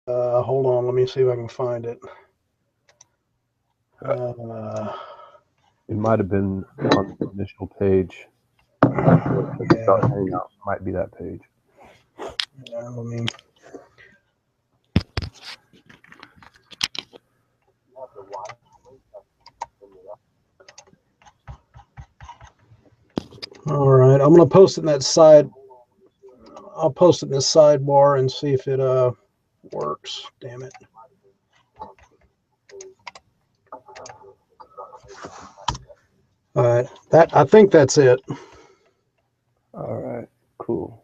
Hold on, let me see if I can find it. It might have been on the initial page. Yeah. Hangout might be that page. Let me. All right, I'm gonna post it in that side. I'll post it in the sidebar and see if it works. Damn it. All right, I think that's it. All right, cool.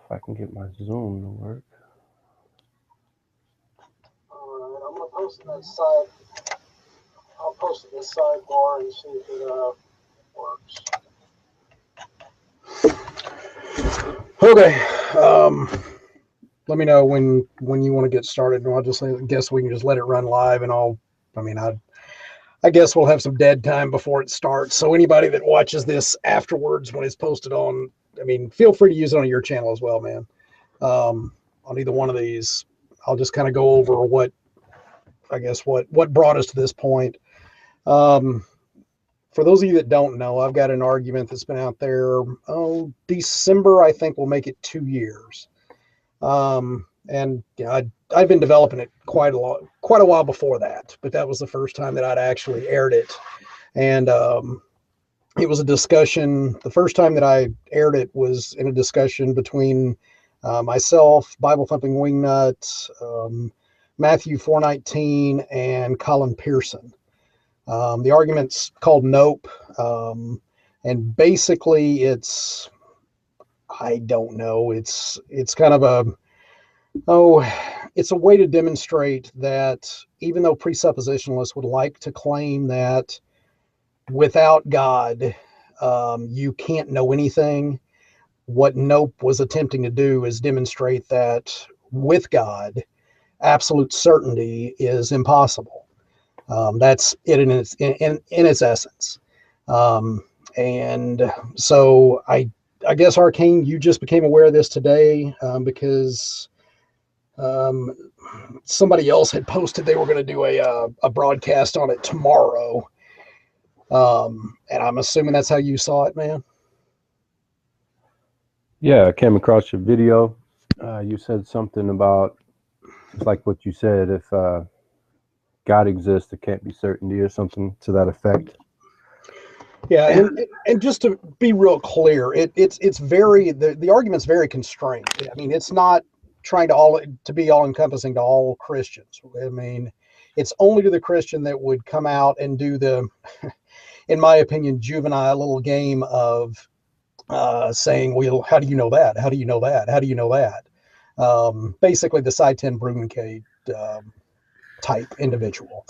If I can get my Zoom to work. All right, I'm gonna post it in that side. I'll post it in the sidebar and see if it works. Okay. Let me know when you want to get started, and I'll just guess we can just let it run live, and I guess we'll have some dead time before it starts. So anybody that watches this afterwards when it's posted on, feel free to use it on your channel as well, man. On either one of these, I'll just kind of go over what brought us to this point. For those of you that don't know, I've got an argument that's been out there. December, I think, will make it 2 years. And I've been developing it quite a while before that, but that was the first time that I'd actually aired it. And it was a discussion. The first time that I aired it was in a discussion between myself, Bible Thumping Wingnut, Matthew 4:19, and Colin Pearson. The argument's called Nope. And basically I don't know. It's kind of it's a way to demonstrate that even though presuppositionalists would like to claim that without God, you can't know anything, what Nope was attempting to do is demonstrate that with God, absolute certainty is impossible. That's it in its essence. And so I guess, Arcane, you just became aware of this today because somebody else had posted they were going to do a broadcast on it tomorrow. And I'm assuming that's how you saw it, man. Yeah, I came across your video. You said something about, just like what you said, if God exists, there can't be certainty or something to that effect. Yeah, and just to be real clear, it's very the argument's very constrained. I mean, it's not trying to be all encompassing to all Christians. I mean, it's only to the Christian that would come out and do the, in my opinion, juvenile little game of saying, well, how do you know that? How do you know that? How do you know that? Basically, the Sye-clone Bruenkade type individual,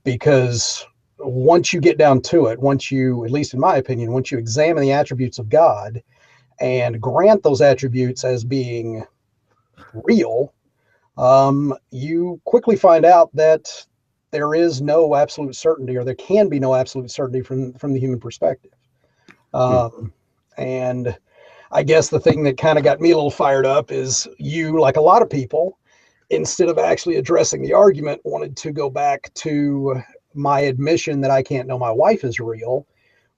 because once you get down to it, at least in my opinion, once you examine the attributes of God and grant those attributes as being real, you quickly find out that there is no absolute certainty, or there can be no absolute certainty from the human perspective. And I guess the thing that kind of got me a little fired up is you, like a lot of people, instead of actually addressing the argument, wanted to go back to my admission that I can't know my wife is real,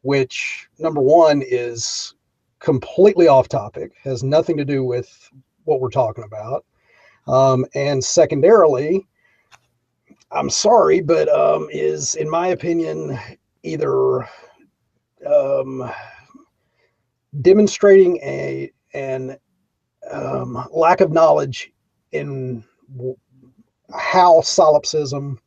which, number one, is completely off topic, has nothing to do with what we're talking about. And secondarily, I'm sorry, but is, in my opinion, either demonstrating an lack of knowledge in how solipsism,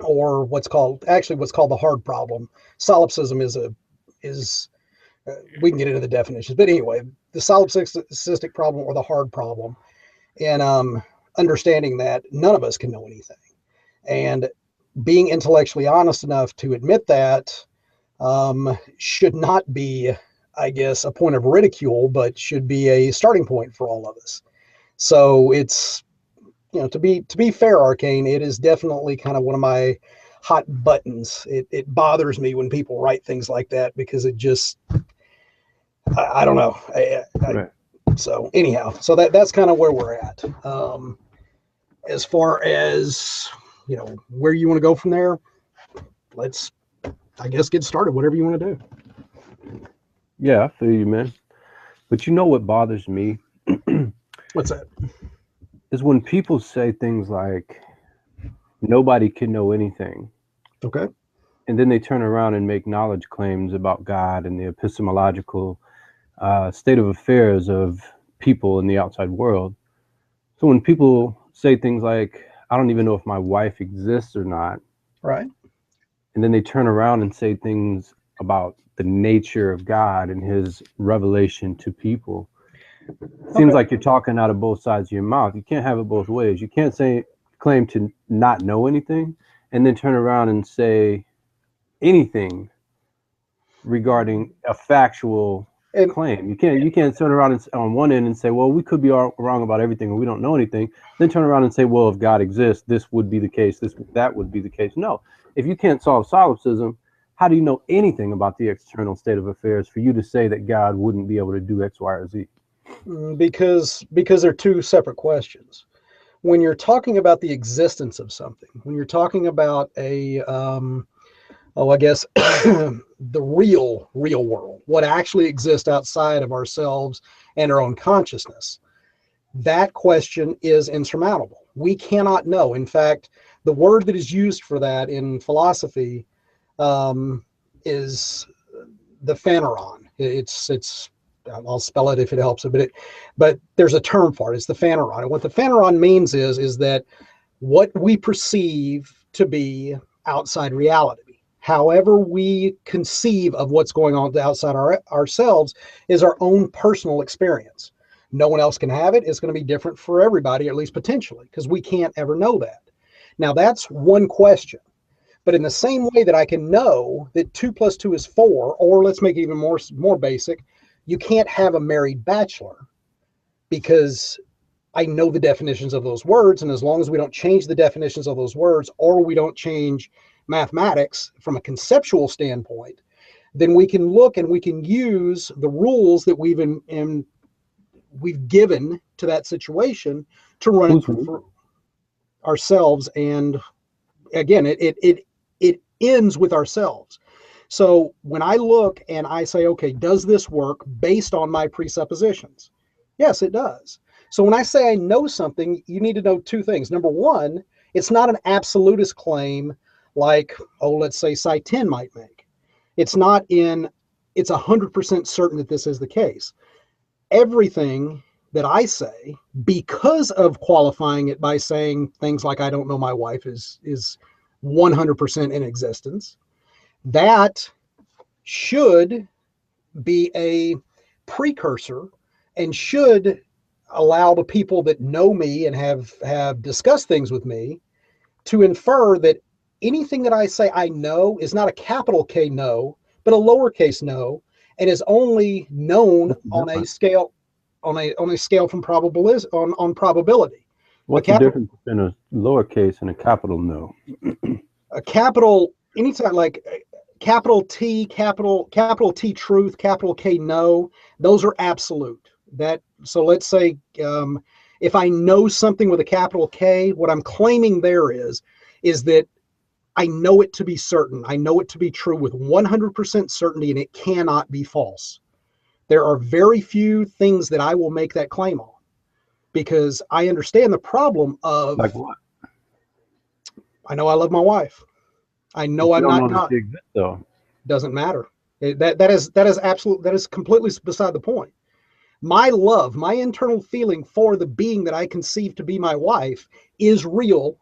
or what's called the hard problem. Solipsism is we can get into the definitions, but anyway, the solipsistic problem or the hard problem, and understanding that none of us can know anything, and being intellectually honest enough to admit that should not be, I guess, a point of ridicule, but should be a starting point for all of us. So it's, to be fair, Arcane, it is definitely kind of one of my hot buttons. It bothers me when people write things like that, because it just, I don't know. Right. So anyhow, so that's kind of where we're at. As far as, you know, where you want to go from there, let's, I guess, get started, whatever you want to do. Yeah, I feel you, man. But you know what bothers me What's that? is when people say things like, nobody can know anything. Okay. And then they turn around and make knowledge claims about God and the epistemological state of affairs of people in the outside world. So when people say things like, I don't even know if my wife exists or not, Right. and then they turn around and say things about the nature of God and his revelation to people, seems like you're talking out of both sides of your mouth. You can't have it both ways. You can't claim to not know anything and then turn around and say anything regarding a factual claim. You can't turn around and on one end and say, well, we could be wrong about everything and we don't know anything, then turn around and say, well, if God exists, this would be the case, that would be the case. No, if you can't solve solipsism, how do you know anything about the external state of affairs for you to say that God wouldn't be able to do X, Y, or Z? Because they're two separate questions. When you're talking about the existence of something, when you're talking about a I guess the real world, what actually exists outside of ourselves and our own consciousness, that question is insurmountable. We cannot know. In fact, the word that is used for that in philosophy is the phaneron. It's I'll spell it if it helps, but there's a term for it. It's the phaneron. And what the phaneron means is that what we perceive to be outside reality, however we conceive of what's going on outside ourselves, is our own personal experience. No one else can have it. It's going to be different for everybody, at least potentially, because we can't ever know that. Now, that's one question. But in the same way that I can know that 2 + 2 is 4, or let's make it even more basic, you can't have a married bachelor, because I know the definitions of those words. And as long as we don't change the definitions of those words, or we don't change mathematics from a conceptual standpoint, then we can look and we can use the rules that we've given to that situation to run it for ourselves. And again, it ends with ourselves. So when I look and I say, okay, does this work based on my presuppositions? Yes, it does. So when I say I know something, you need to know two things. Number one, it's not an absolutist claim like, let's say Sye-10 might make. It's 100% certain that this is the case. Everything that I say, because of qualifying it by saying things like, I don't know my wife is 100% in existence, that should be a precursor and should allow the people that know me and have discussed things with me to infer that anything that I say I know is not a capital K no, but a lowercase no, and is only known on a scale from probability. What's the difference between a lowercase and a capital no? A capital, anytime, like capital T truth, capital K no, those are absolute. So let's say if I know something with a capital K, what I'm claiming there is that I know it to be certain. I know it to be true with 100% certainty, and it cannot be false. There are very few things that I will make that claim on, because I understand the problem of, like what? I know I love my wife. I know I'm not God. Exist, though. Doesn't matter. That is completely beside the point. My love, my internal feeling for the being that I conceive to be my wife is real,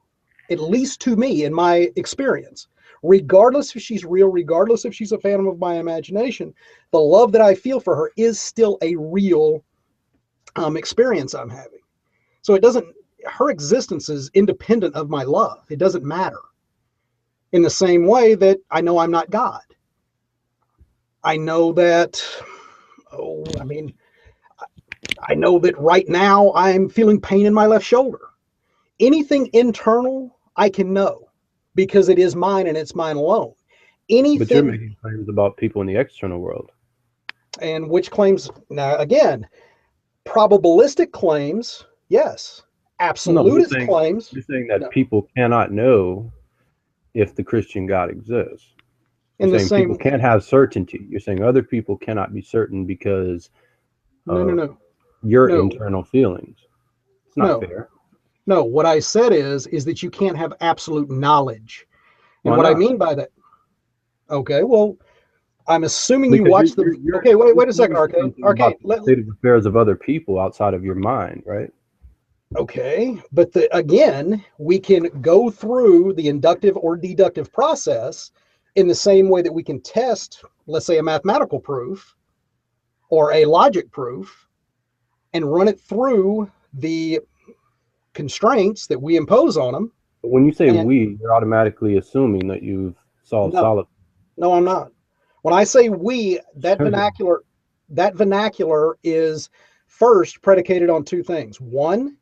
at least to me in my experience. Regardless if she's real, regardless if she's a phantom of my imagination, the love that I feel for her is still a real experience I'm having. So her existence is independent of my love. It doesn't matter. In the same way that I know I'm not God. I know that, I know that right now I'm feeling pain in my left shoulder. Anything internal, I can know, because it is mine and it's mine alone. But you're making claims about people in the external world. And which claims, now again, Probabilistic claims, yes. No, Absolutist claims, you're saying that no. people cannot know if the Christian God exists. You're In the saying people same, can't have certainty. You're saying other people cannot be certain because no, no, of no, your no, internal feelings. It's not no, fair. no. What I said is that you can't have absolute knowledge. And Why what I not? mean by that, okay, well, I'm assuming you Because watched the, okay, wait you're a second, saying Arcane. something Arcane, about the state of affairs of other people outside of your mind, right? okay, but again, we can go through the inductive or deductive process in the same way that we can test, let's say, a mathematical proof or a logic proof and run it through the constraints that we impose on them. But when you say And we, you're automatically assuming that you've solved no, solid. no, I'm not. When I say we, Sure. that vernacular is first predicated on two things. One,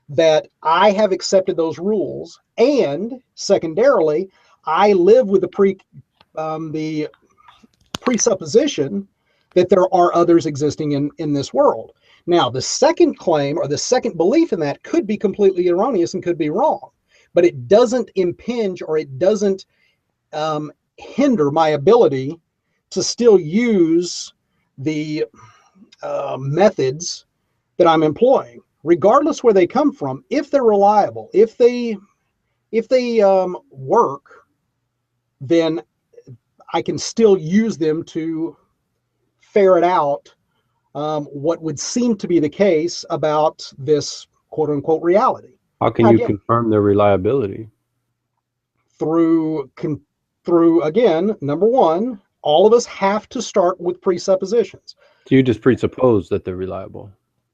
that I have accepted those rules, and secondarily, I live with the presupposition that there are others existing in this world. Now, the second claim or the second belief in that could be completely erroneous and could be wrong, but it doesn't impinge or it doesn't hinder my ability to still use the methods that I'm employing, regardless where they come from. If they're reliable, if they work, then I can still use them to ferret out what would seem to be the case about this quote unquote reality. How can Now, you again, confirm their reliability? through again, number one, all of us have to start with presuppositions So you just presuppose that they're reliable.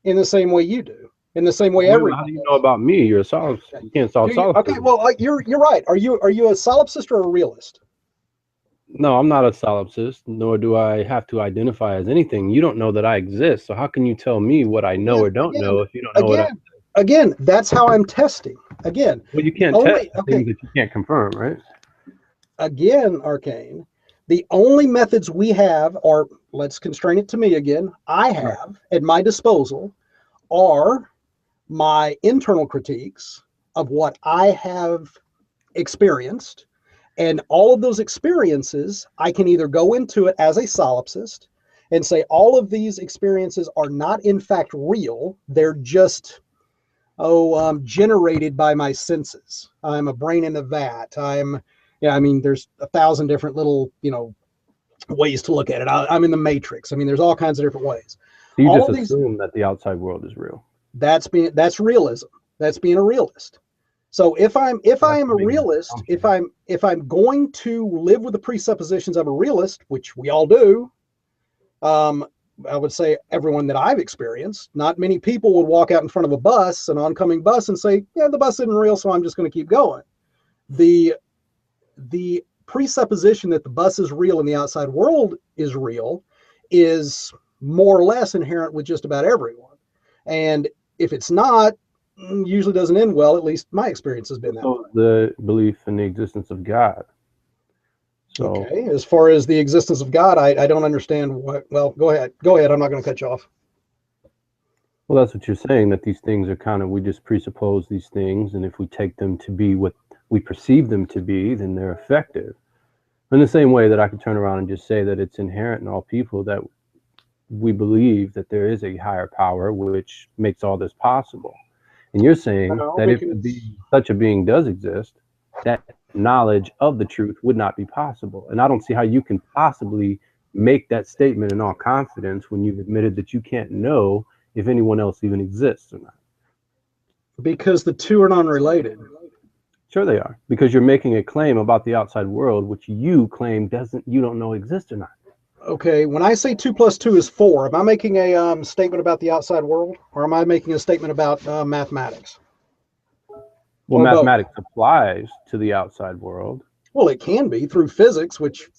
in the same way you do, in the same way How everyone do you know does. about me? You're a solid. You can't solve Do you? Okay, solipsism. well, you're right. Are you a solipsist or a realist? No, I'm not a solipsist, nor do I have to identify as anything. You don't know that I exist, so how can you tell me what I know or don't know if you don't know what I? Again, that's how I'm testing. Again, Well, you the can't test only things okay. that you can't confirm, right? Again, Arcane, the only methods we have are, let's constrain it to me again, I Right. have at my disposal are my internal critiques of what I have experienced. And all of those experiences, I can either go into it as a solipsist and say all of these experiences are not in fact real. They're just, generated by my senses. I'm a brain in a vat. Yeah, I mean, there's 1,000 different little, ways to look at it. I'm in the matrix. I mean, there's all kinds of different ways. So you All just of these, assume that the outside world is real. that's realism. That's being a realist. So if I That's am a making an realist, assumption. if I'm going to live with the presuppositions of a realist, which we all do, um, I would say everyone that I've experienced, not many people would walk out in front of a bus, an oncoming bus, and say, "Yeah, the bus isn't real, so I'm just going to keep going." The the presupposition that the bus is real and the outside world is real is more or less inherent with just about everyone. And if it's not, usually doesn't end well. At least my experience has been that So way. the belief in the existence of God. So, Okay. As far as the existence of God, I don't understand what. Well, go ahead. Go ahead. I'm not going to cut you off. well, that's what you're saying, that these things are kind of, we just presuppose these things, and if we take them to be what we perceive them to be, then they're effective. In the same way that I could turn around and just say that it's inherent in all people that we believe that there is a higher power which makes all this possible. And you're saying No, that if because such a being does exist, that knowledge of the truth would not be possible. And I don't see how you can possibly make that statement in all confidence when you've admitted that you can't know if anyone else even exists or not. the two are non-related. Sure they are, because you're making a claim about the outside world which you claim doesn't, you don't know exists or not. Okay, when I say 2 + 2 is 4, am I making a statement about the outside world, or am I making a statement about mathematics, Well, or both? mathematics applies to the outside world. Well, it can be through physics, which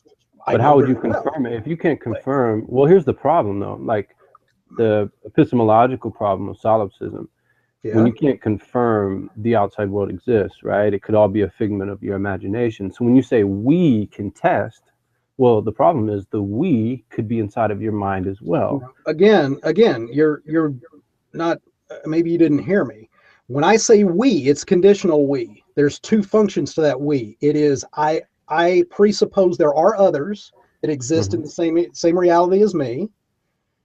I But know how would you very well. confirm it if you can't confirm? Well, here's the problem, though. Like the epistemological problem of solipsism, when Yeah. you can't confirm the outside world exists, right? It could all be a figment of your imagination. So when you say we can test, well, the problem is the we could be inside of your mind as well. Again, not maybe you didn't hear me. When I say we, it's conditional we. There's two functions to that we. It is I presuppose there are others that exist in the same reality as me.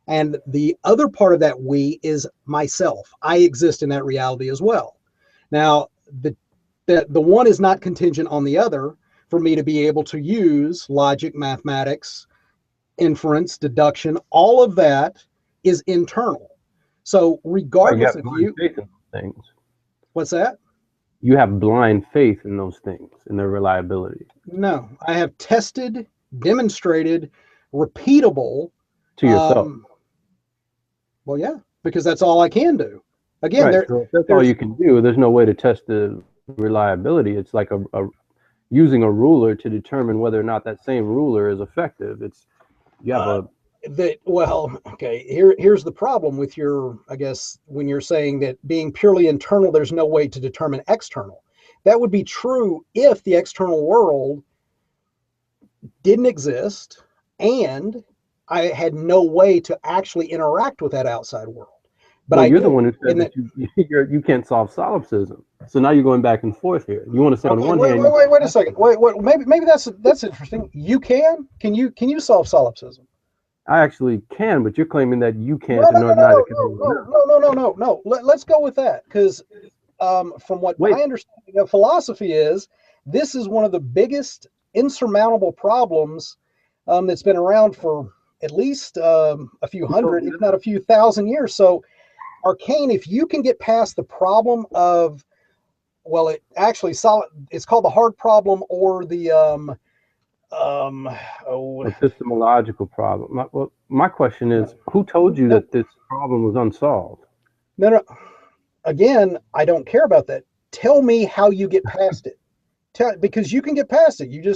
And the other part of that we is myself. I exist in that reality as well. Now, the one is not contingent on the other for me to be able to use logic, mathematics, inference, deduction. All of that is internal. So regardless of you, faith in those things. What's that? You have blind faith in those things, in their reliability. No, I have tested, demonstrated, repeatable. To yourself. Well, yeah, because that's all I can do. Again, right. So if that's all you can do, there's no way to test the reliability. It's like using a ruler to determine whether or not that same ruler is effective. It's you have here's the problem with your, I guess, when you're saying that being purely internal, there's no way to determine external. That would be true if the external world didn't exist and I had no way to actually interact with that outside world. But you're the one who said that you can't solve solipsism. So now you're going back and forth here. You want to say on one hand, wait a second. Maybe that's interesting. You can you solve solipsism? I actually can, but you're claiming that you can't. No. Let's go with that, because from what my understanding of philosophy is, this is one of the biggest insurmountable problems that's been around for at least a few hundred, if not a few thousand years. So, Arcane, if you can get past the problem of, well, it's called the hard problem, or the epistemological problem. My question is, who told you that this problem was unsolved? No. Again, I don't care about that. Tell me how you get past it. Because you can get past it. You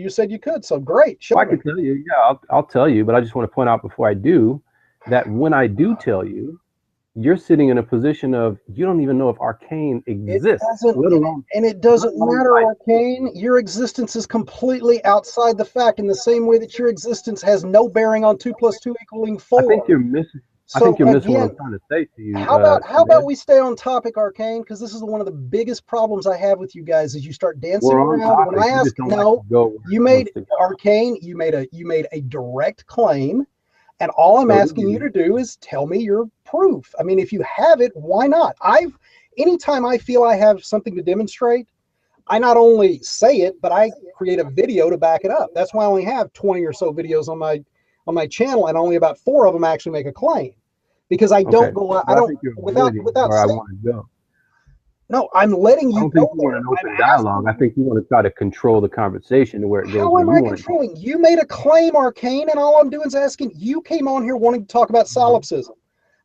said you could, so great. I can tell you. Yeah, I'll tell you, but I just want to point out before I do that when I do tell you, you're sitting in a position of you don't even know if Arcane exists. It doesn't matter, Arcane. Your existence is completely outside the fact, in the same way that your existence has no bearing on 2 + 2 = 4. I think you're missing. I think you're missing what I'm trying to say to you. How about we stay on topic, Arcane? Because this is one of the biggest problems I have with you guys, is you start dancing around. When I ask, you made Arcane. You made a direct claim. And all I'm asking you to do is tell me your proof. I mean, if you have it, why not? Anytime I feel I have something to demonstrate, I not only say it, but I create a video to back it up. That's why I only have 20 or so videos on my channel, and only about 4 of them actually make a claim. Because I don't go, I don't, without saying, I want to go. No, I'm letting you go. I don't think you want an open dialogue. I think you want to try to control the conversation to where it goes. How am I controlling? You made a claim, Arcane, and all I'm doing is asking. You came on here wanting to talk about solipsism.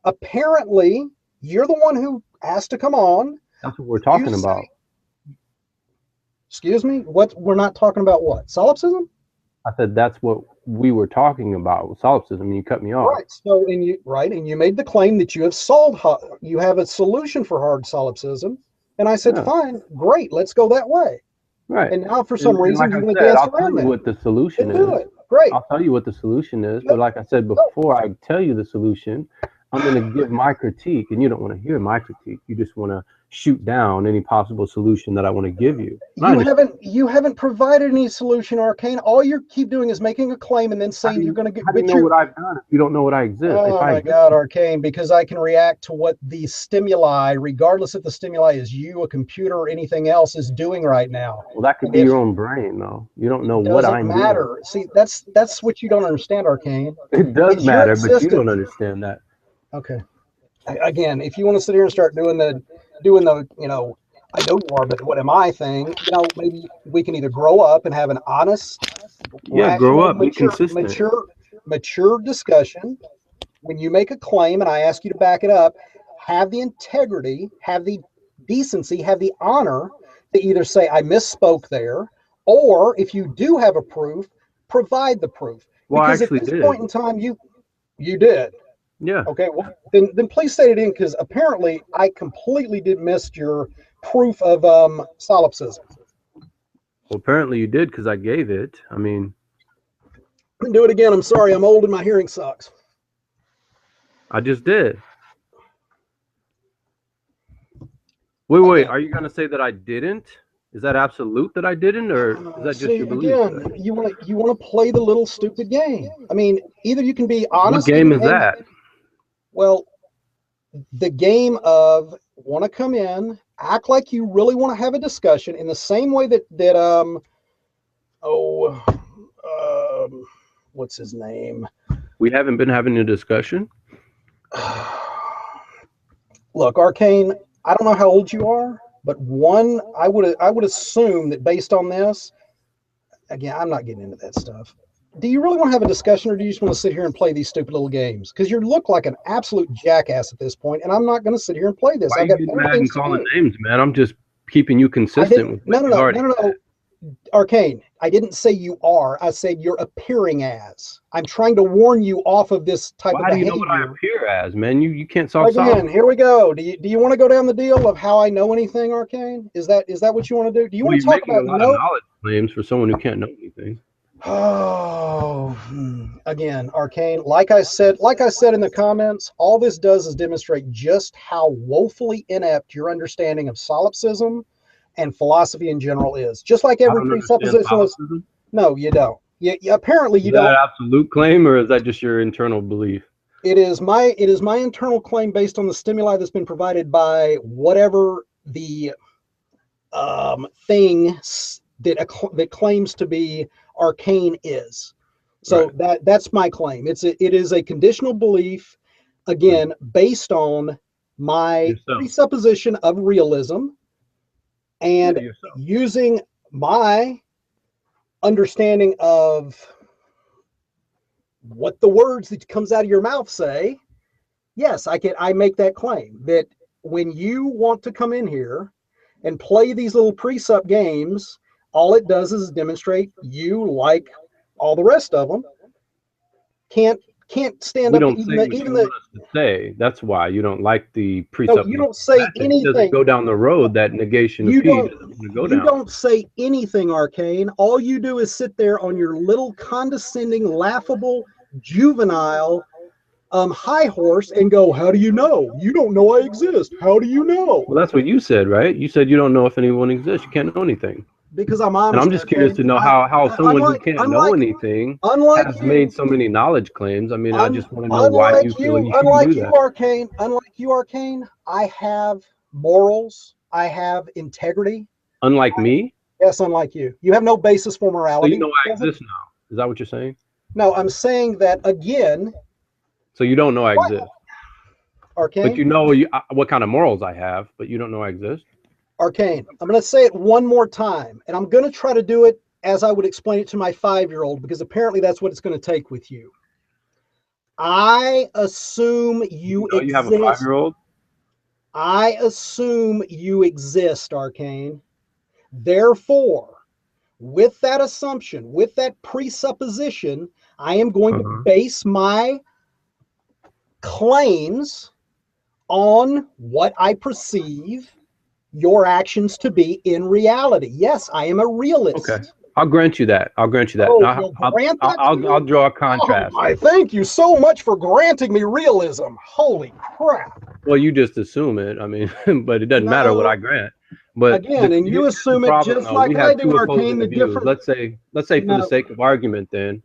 Apparently, you're the one who asked to come on. That's what we're talking about. Excuse me? What? We're not talking about what? Solipsism? I said that's what we were talking about with solipsism, and you cut me off. Right. So, and you made the claim that you have solved. You have a solution for hard solipsism. And I said, fine, great, let's go that way. Right. And now, for some reason, you're going to dance around that. I'll tell you what the solution is. Do it. Great. I'll tell you what the solution is. But like I said before, I tell you the solution, I'm going to give my critique, and you don't want to hear my critique. You just want to shoot down any possible solution that I want to give you. You haven't provided any solution, Arcane. All you keep doing is making a claim and then saying you're going to get. How do you know what I've done if you don't know what I exist? Oh my God, Arcane! Because I can react to what the stimuli, regardless if the stimuli is you, a computer, or anything else, is doing right now. Well, that could be your own brain, though. You don't know what I'm doing. It doesn't matter. See, that's what you don't understand, Arcane. It does matter, but you don't understand that. Okay. Again, if you want to sit here and start doing the, I know you are, but what am I thing? Maybe we can either grow up and have an honest, grow up, be consistent, mature discussion. When you make a claim and I ask you to back it up, have the integrity, have the decency, have the honor to either say I misspoke there, or if you do have a proof, provide the proof. Well, because at this point in time, you did. Yeah. Okay. Well, then please state it in, because apparently I completely did miss your proof of solipsism. Well, apparently you did, because I gave it. I mean, do it again. I'm sorry. I'm old and my hearing sucks. I just did. Wait. Are you going to say that I didn't? Is that absolute that I didn't, or is that just See, your belief? again, you want to play the little stupid game. I mean, either you can be honest. What game is that? Well, the game of want to come in, act like you really want to have a discussion in the same way that what's his name? We haven't been having a discussion. Look, Arcane, I don't know how old you are, but I would assume that based on this, again, I'm not getting into that stuff. Do you really want to have a discussion, or do you just want to sit here and play these stupid little games? Because you look like an absolute jackass at this point, and I'm not going to sit here and play this. Why are you getting mad and calling names, man? I'm just keeping you consistent with no. Arcane, I didn't say you are. I said you're appearing as. I'm trying to warn you off of this type of behavior. Why do you know what I appear as, man? You can't solve. Again, here we go. Do you want to go down the deal of how I know anything, Arcane? Is that what you want to do? Do you want to talk about a lot of knowledge claims for someone who can't know anything? Oh, again, Arcane. Like I said in the comments, all this does is demonstrate just how woefully inept your understanding of solipsism and philosophy in general is. Just like every presuppositionalist. No, you don't. Apparently you don't. Is that an absolute claim, or is that just your internal belief? It is my internal claim based on the stimuli that's been provided by whatever the thing that claims to be Arcane is. So right. That's my claim. It is a conditional belief, again, based on my presupposition of realism, and using my understanding of what the words that comes out of your mouth say. Yes, I make that claim that when you want to come in here and play these little presup games, all it does is demonstrate you, like all the rest of them, can't stand up. Even say that's why you don't like the presup. No, you don't say anything. Doesn't go down the road that negation of P doesn't go down. You don't say anything, Arcane. All you do is sit there on your little condescending, laughable, juvenile high horse and go, how do you know? You don't know I exist. How do you know? Well, that's what you said, right? You said you don't know if anyone exists. You can't know anything. Because I'm honest. And I'm just curious to know how someone who can't know anything has made so many knowledge claims. I mean, I just want to know why you feel you can do that. Unlike you, Arcane, I have morals. I have integrity. Unlike me? Yes, unlike you. You have no basis for morality. So you know I exist now. Is that what you're saying? No, I'm saying that again. So you don't know I exist. Arcane? But you know what kind of morals I have, but you don't know I exist? Arcane, I'm going to say it one more time, and I'm going to try to do it as I would explain it to my 5-year-old, because apparently that's what it's going to take with you. I assume you exist. You have a 5-year-old? I assume you exist, Arcane. Therefore, with that assumption, with that presupposition, I am going to base my claims on what I perceive your actions to be in reality. Yes, I am a realist. Okay, I'll grant you that. I'll grant you that. I'll draw a contrast. I thank you so much for granting me realism. Holy crap. Well, you just assume it. I mean, but it doesn't matter what I grant. But again, and you assume it just like I do, Arcane. The difference. Let's say for the sake of argument, then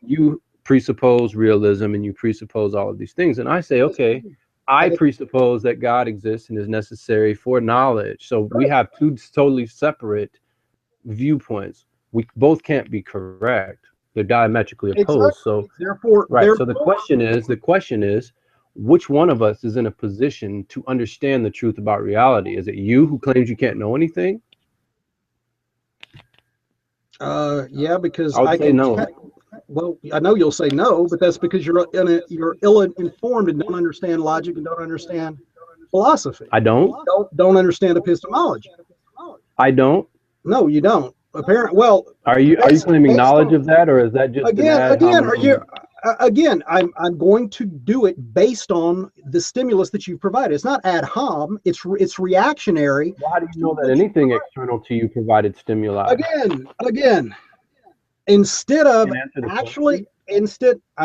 you presuppose realism and you presuppose all of these things, and I say, okay, I presuppose that God exists and is necessary for knowledge. So we have two totally separate viewpoints. We both can't be correct. They're diametrically opposed. So therefore, So the question is, which one of us is in a position to understand the truth about reality? Is it you who claims you can't know anything? Yeah, because I can know. Well, I know you'll say no, but that's because you're ill-informed and don't understand logic and don't understand philosophy. I don't don't understand epistemology. I don't. No, you don't. Apparently, well, are you claiming knowledge of that, or is that just again? I'm going to do it based on the stimulus that you've provided. It's not ad hom. It's reactionary. Well, how do you know that anything external to you provided stimuli? Again. Instead, I'm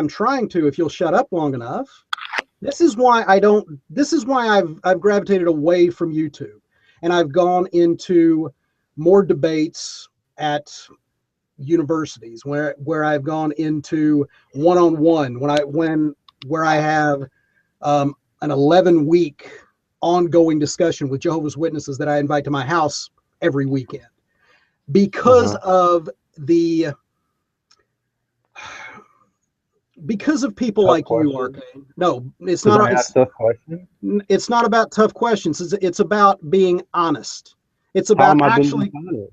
trying to, if you'll shut up long enough. This is why I've gravitated away from YouTube. and I've gone into more debates at universities where I've gone into one-on-one where I have an 11-week ongoing discussion with Jehovah's Witnesses that I invite to my house every weekend because of people Tough like question. you, Arcane. No, it's Because not. I ask tough questions. It's not about tough questions. It's about being honest. It's How about am I actually, being honest?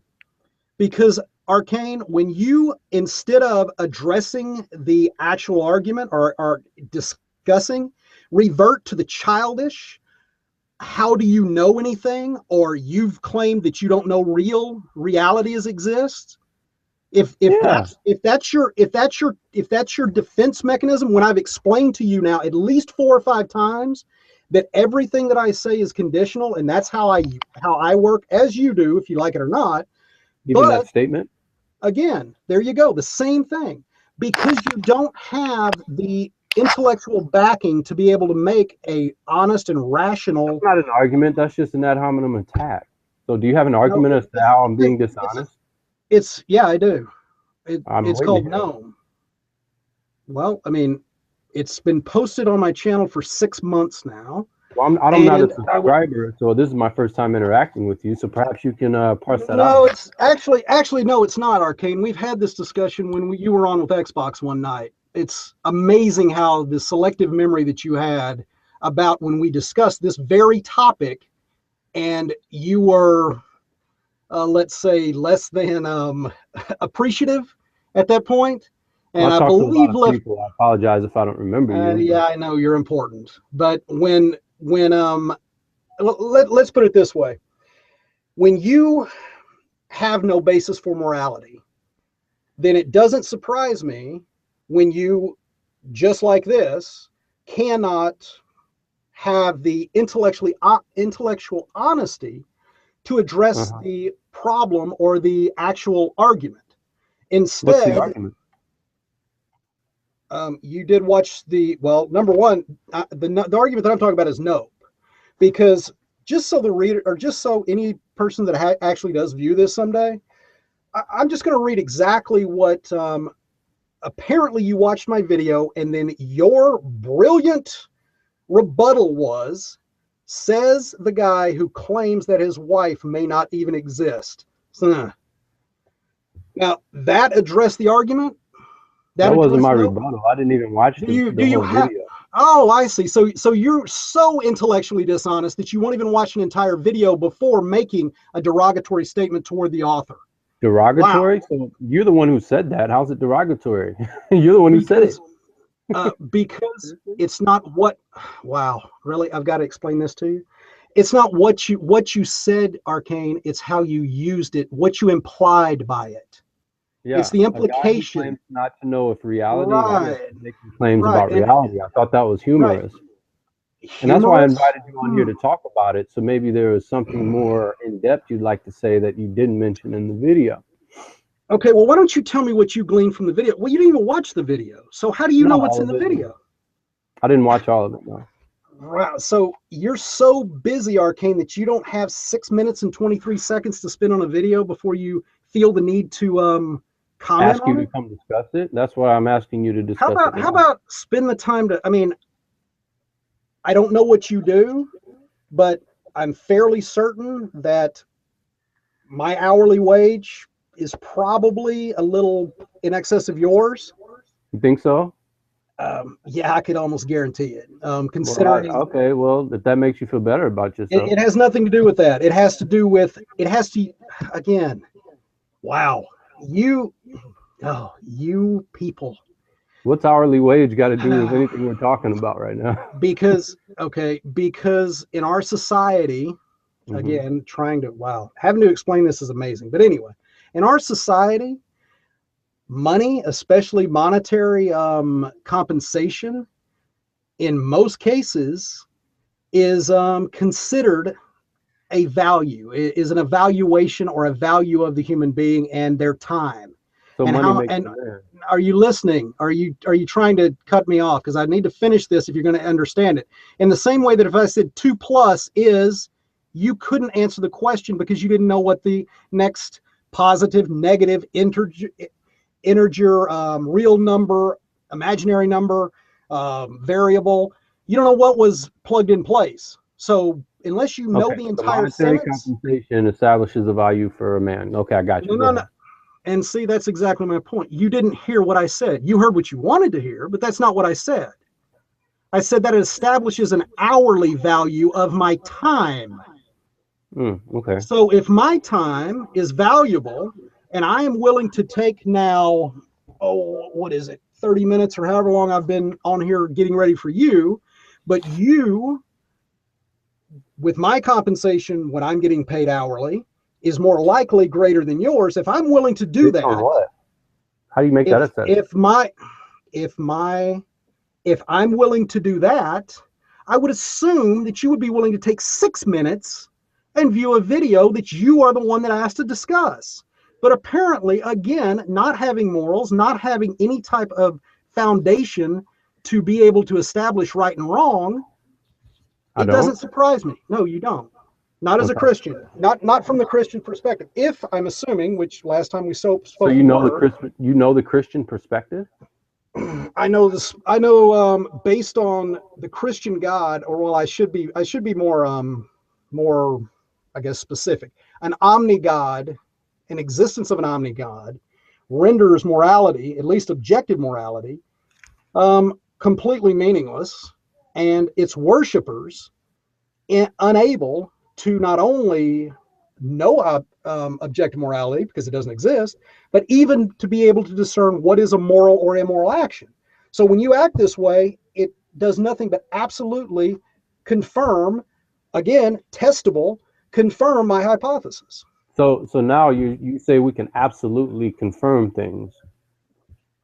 because Arcane, when you, instead of addressing the actual argument or discussing, revert to the childish, how do you know anything? Or you've claimed that you don't know reality exists. If that's your defense mechanism, when I've explained to you now at least 4 or 5 times that everything that I say is conditional, and that's how I work, as you do, if you like it or not. Even that statement. Again, there you go, the same thing. Because you don't have the intellectual backing to be able to make a honest and rational. That's not an argument. That's just an ad hominem attack. So, do you have an argument as to how I'm being dishonest? Yeah, I do. It's called no. Gnome. Well, I mean, it's been posted on my channel for 6 months now. Well, I'm not a subscriber, so this is my first time interacting with you. So perhaps you can parse that out. No, it's actually no, it's not, Arcane. We've had this discussion when you were on with Xbox one night. It's amazing how the selective memory that you had about when we discussed this very topic, and you were, let's say, less than appreciative at that point. And I believe people. I apologize if I don't remember you. Yeah, I know you're important, but when let's put it this way: when you have no basis for morality, then it doesn't surprise me when you, just like this, cannot have the intellectual honesty to address the problem or the actual argument. Instead, what's the argument? You did watch number one, the argument that I'm talking about is no, because just so the reader, or just so any person that actually does view this someday, I'm just going to read exactly what apparently you watched my video, and then your brilliant rebuttal says the guy who claims that his wife may not even exist. So, now, that addressed the argument? That wasn't my rebuttal. I didn't even watch the whole video. Oh, I see. So you're so intellectually dishonest that you won't even watch an entire video before making a derogatory statement toward the author. Derogatory? Wow. So you're the one who said that. How's it derogatory? You're the one who said it. Because it's not what. Wow, really? I've got to explain this to you. It's not what you said, Arcane. It's how you used it. What you implied by it. Yeah, it's the implication. A guy who claims not to know if reality. Right. Making claims about reality. I thought that was humorous. Right. And that's why I invited you on here to talk about it. So maybe there was something more in depth you'd like to say that you didn't mention in the video. Okay, well, why don't you tell me what you gleaned from the video? Well, you didn't even watch the video. So how do you know what's in the video? I didn't watch all of it, no. Wow. So you're so busy, Arcane, that you don't have 6 minutes and 23 seconds to spend on a video before you feel the need to comment ask you to come discuss it. That's why I'm asking you to discuss it. How about spend the time to, I mean, I don't know what you do, but I'm fairly certain that my hourly wage is probably a little in excess of yours. You think so? Yeah, I could almost guarantee it. Considering. Well, okay, well, if that makes you feel better about yourself. It has nothing to do with that. It has to do with, again, wow. You people. What's hourly wage got to do with anything we're talking about right now? Because in our society, again, having to explain this is amazing. But anyway, in our society, money, especially monetary compensation, in most cases, is considered a value, is an evaluation or a value of the human being and their time. So are you listening? Are you trying to cut me off? Because I need to finish this if you're going to understand it. In the same way that if I said 2+ is, you couldn't answer the question because you didn't know what the next positive, negative, integer, real number, imaginary number, variable. You don't know what was plugged in place. So unless you know the entire monetary sentence, compensation establishes a value for a man. Okay, I got you. no. And see, that's exactly my point. You didn't hear what I said. You heard what you wanted to hear, but that's not what I said. I said that it establishes an hourly value of my time. Okay. So if my time is valuable and I am willing to take now, what is it, 30 minutes or however long I've been on here getting ready for you, but you, with my compensation when I'm getting paid hourly, is more likely greater than yours. If I'm willing to do that, what? How do you make that assessment? If I'm willing to do that, I would assume that you would be willing to take 6 minutes and view a video that you are the one that asked to discuss. But apparently, again, not having morals, not having any type of foundation to be able to establish right and wrong, it doesn't surprise me. No, you don't. Not as a Christian, not from the Christian perspective. If I'm assuming, which last time we spoke, so you know the Christian perspective. I know this. I know based on the Christian God, or well, I should be more, I guess, specific. An omni-God, an existence of an omni-God, renders morality, at least objective morality, completely meaningless, and its worshipers unable to not only know objective morality because it doesn't exist, but even to be able to discern what is a moral or immoral action. So when you act this way, it does nothing but absolutely confirm, again, testable, confirm my hypothesis. So now you say we can absolutely confirm things.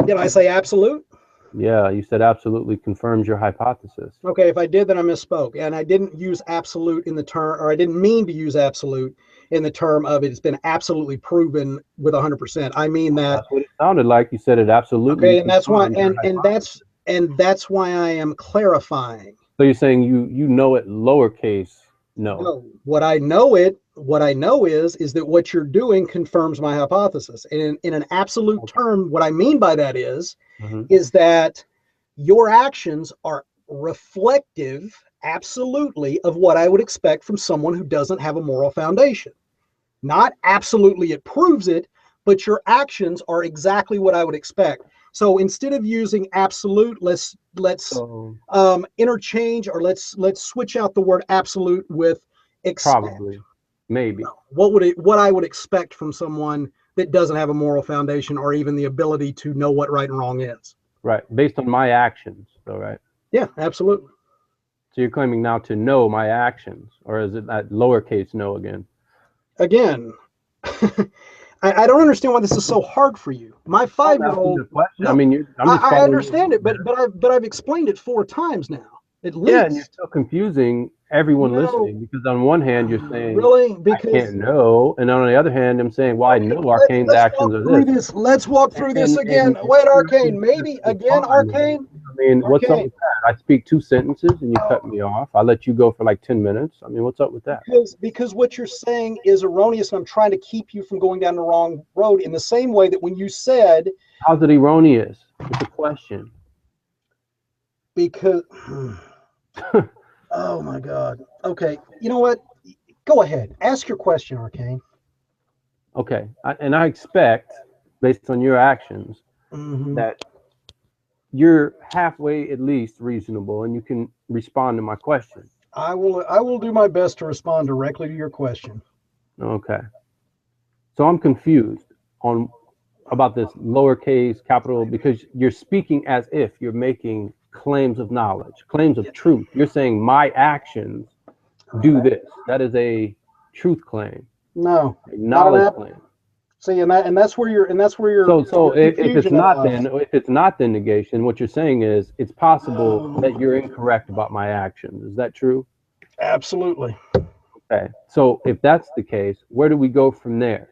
Did I say absolute? Yeah, you said absolutely confirms your hypothesis. Okay, if I did, then I misspoke. And I didn't use absolute in the term, or I didn't mean to use absolute in the term of it's been absolutely proven with 100%. I mean that. That's what it sounded like. You said it absolutely. Okay, and that's why, and that's why I am clarifying. So you're saying you know it lowercase no. No, what I know is that what you're doing confirms my hypothesis. And in an absolute term, what I mean by that is that your actions are reflective, absolutely, of what I would expect from someone who doesn't have a moral foundation. Not absolutely it proves it, but your actions are exactly what I would expect. So instead of using absolute, let's interchange, or let's switch out the word absolute with expect. Probably, maybe. What I would expect from someone that doesn't have a moral foundation or even the ability to know what right and wrong is. Right, based on my actions, though, right? Yeah, absolutely. So you're claiming now to know my actions, or is it that lowercase no again? Again, I don't understand why this is so hard for you. My 5-year-old. No, I mean, I understand it, but I've explained it 4 times now, at least. Yeah, and you're still confusing everyone listening, because on one hand you're saying really, because I can't know, and on the other hand I'm saying, well, I know Arcane's actions are this. Let's walk through this again. Wait, Arcane, maybe again, Arcane. I mean, what's up with that? I speak 2 sentences and you cut me off. I let you go for like 10 minutes. I mean, what's up with that? Because what you're saying is erroneous, and I'm trying to keep you from going down the wrong road. In the same way that when you said, how's it erroneous? It's a question. Because oh my God. Okay, you know what? Go ahead. Ask your question, Arcane. Okay, and I expect, based on your actions, that you're halfway at least reasonable, and you can respond to my question. I will do my best to respond directly to your question. Okay. So I'm confused about this lowercase capital, because you're speaking as if you're making claims of knowledge, claims of truth. You're saying my actions do this. That is a truth claim. No, a knowledge claim. See, and that's where you're. So if it's not then negation, what you're saying is it's possible that you're incorrect about my actions. Is that true? Absolutely. Okay. So if that's the case, where do we go from there?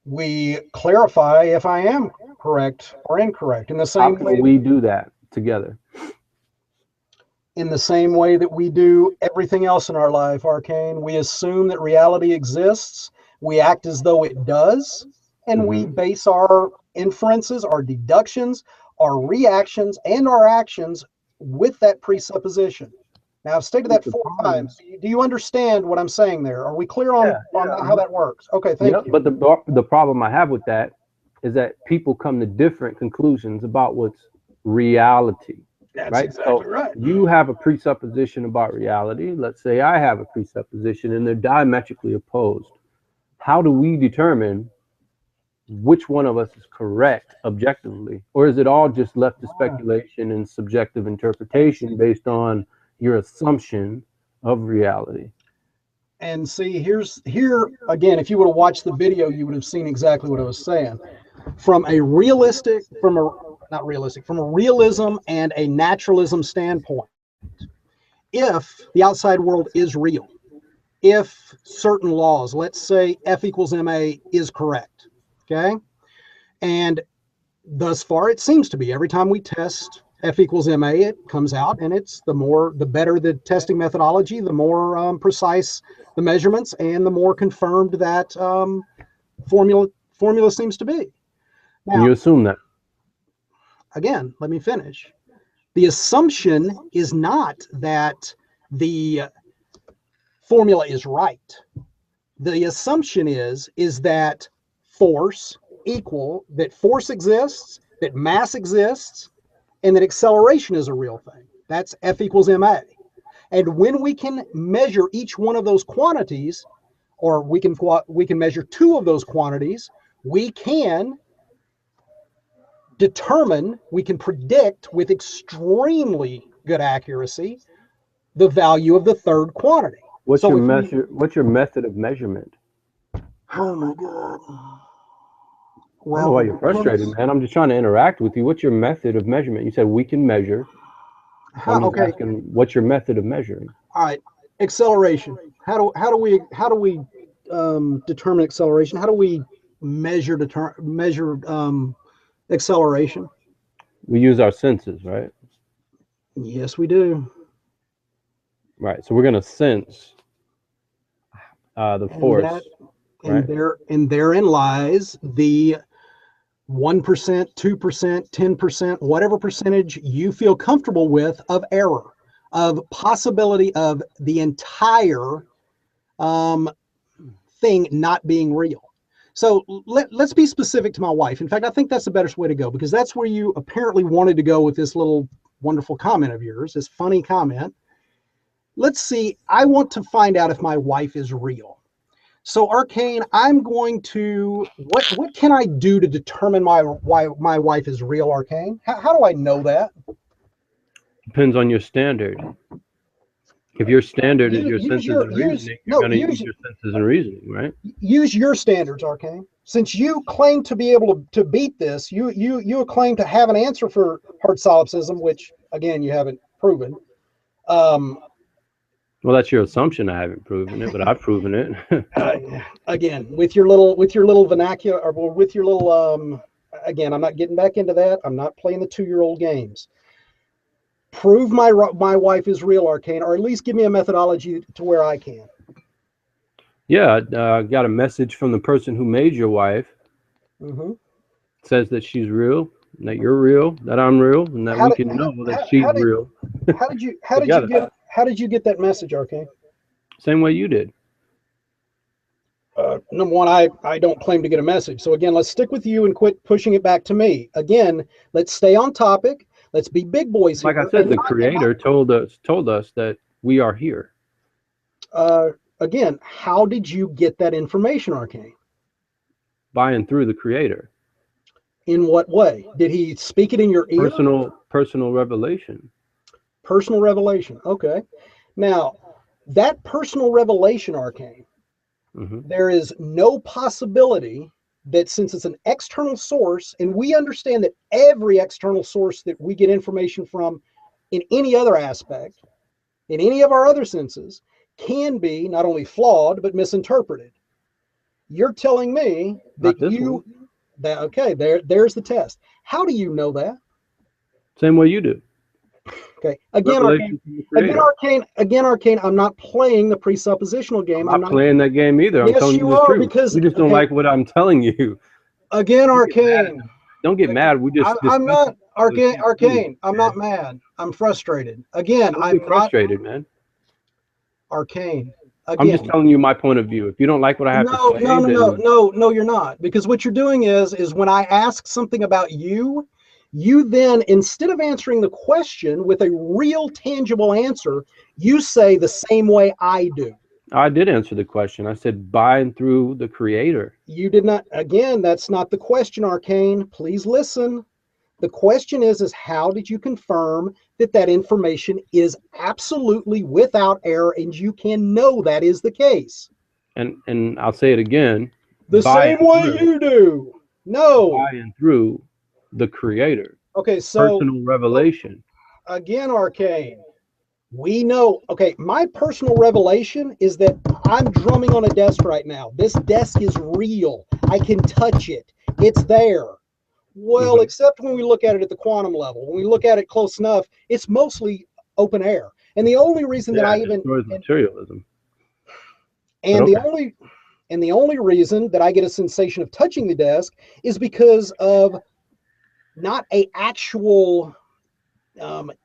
We clarify if I am correct or incorrect in the same way. How can we do that together? in the same way that we do everything else in our life, Arcane. We assume that reality exists, we act as though it does, and we base our inferences, our deductions, our reactions, and our actions with that presupposition. Now, I've stated that 4 times. Do you understand what I'm saying there? Are we clear on how that works? Okay, thank you. But the problem I have with that is that people come to different conclusions about what's reality. That's right? exactly So right. you have a presupposition about reality. Let's say I have a presupposition and they're diametrically opposed. How do we determine which one of us is correct objectively? Or is it all just left to speculation and subjective interpretation based on your assumption of reality? And see, here again, if you would have watched the video, you would have seen exactly what I was saying. From a realism and a naturalism standpoint, if the outside world is real, if certain laws, let's say F equals ma is correct, okay? And thus far it seems to be. Every time we test F equals ma, it comes out, and it's the better the testing methodology, the more precise the measurements, and the more confirmed that formula seems to be. Now, and you assume that. Again, let me finish. The assumption is not that the formula is right. The assumption is that force exists, that mass exists, and that acceleration is a real thing. That's F equals ma. And when we can measure each one of those quantities, or we can measure two of those quantities, we can predict with extremely good accuracy the value of the third quantity. What's your method of measurement? Oh my God. Well, I don't know why you're frustrated, man. I'm just trying to interact with you. What's your method of measurement? You said we can measure. I'm just asking, what's your method of measuring? All right, acceleration. How do we determine acceleration? How do we measure acceleration? We use our senses, right? Yes, we do. Right. So we're going to sense the force. And therein lies the 1%, 2%, 10%, whatever percentage you feel comfortable with of error, of possibility of the entire thing not being real. So let's be specific to my wife. In fact, I think that's the better way to go, because that's where you apparently wanted to go with this little wonderful comment of yours, this funny comment. Let's see, I want to find out if my wife is real. So Arcane, I'm going to, what can I do to determine my wife is real, Arcane? How do I know that? Depends on your standard. If your standard is your senses and reasoning, you're going to use your senses and reasoning, right? Use your standards, Arcane. Since you claim to be able to beat this, you claim to have an answer for hard solipsism, which again you haven't proven. Well, that's your assumption. I haven't proven it, but I've proven it. Again, with your little vernacular, or with your little again, I'm not getting back into that. I'm not playing the 2-year-old games. Prove my wife is real, Arcane, or at least give me a methodology to where I can. Yeah, I got a message from the person who made your wife. Mm-hmm. It says that she's real, that you're real, that I'm real, and that we can know that she's real. How did you get that message, Arcane? Same way you did. Number one, I don't claim to get a message. So again, let's stick with you and quit pushing it back to me. Again, let's stay on topic. Let's be big boys here. Like I said, the creator told us that we are here. Again, how did you get that information, Arcane? By and through the creator. In what way? Did he speak it in your ear? Personal revelation. Personal revelation. Okay. Now, that personal revelation, Arcane, there is no possibility that, since it's an external source, and we understand that every external source that we get information from in any other aspect, in any of our other senses, can be not only flawed, but misinterpreted. You're telling me that there's the test. How do you know that? Same way you do. Okay. Again, Revelation Arcane. from the Again, Creator. Arcane. Again, Arcane. I'm not playing the presuppositional game. I'm not playing that game either. I'm Yes, telling you you the are, truth. because You just don't okay. like what I'm telling you. Again, Don't get mad at Arcane. me. Don't get mad. We just I'm discussed not the Arcane. truth. Arcane. I'm not mad. I'm frustrated. Again, Don't I'm get not frustrated, man. Arcane. I'm just Again. telling you my point of view. If you don't like what I have to No, no, say, no, no, then no, no, you're not. Because what you're doing is when I ask something about you, you then, instead of answering the question with a real tangible answer, you say the same way I do. I did answer the question. I said by and through the Creator. You did not. Again, that's not the question, Arcane. Please listen. The question is how did you confirm that that information is absolutely without error and you can know that is the case? And I'll say it again. The By same and way through, you do. No. by and through the Creator. Okay, so Personal revelation. again, Arcane, we know, okay, my personal revelation is that I'm drumming on a desk right now. This desk is real. I can touch it. It's there. Well, except when we look at it at the quantum level. When we look at it close enough, it's mostly open air. And the only reason that I it even destroys materialism. and Okay. the only reason that I get a sensation of touching the desk is because of not a actual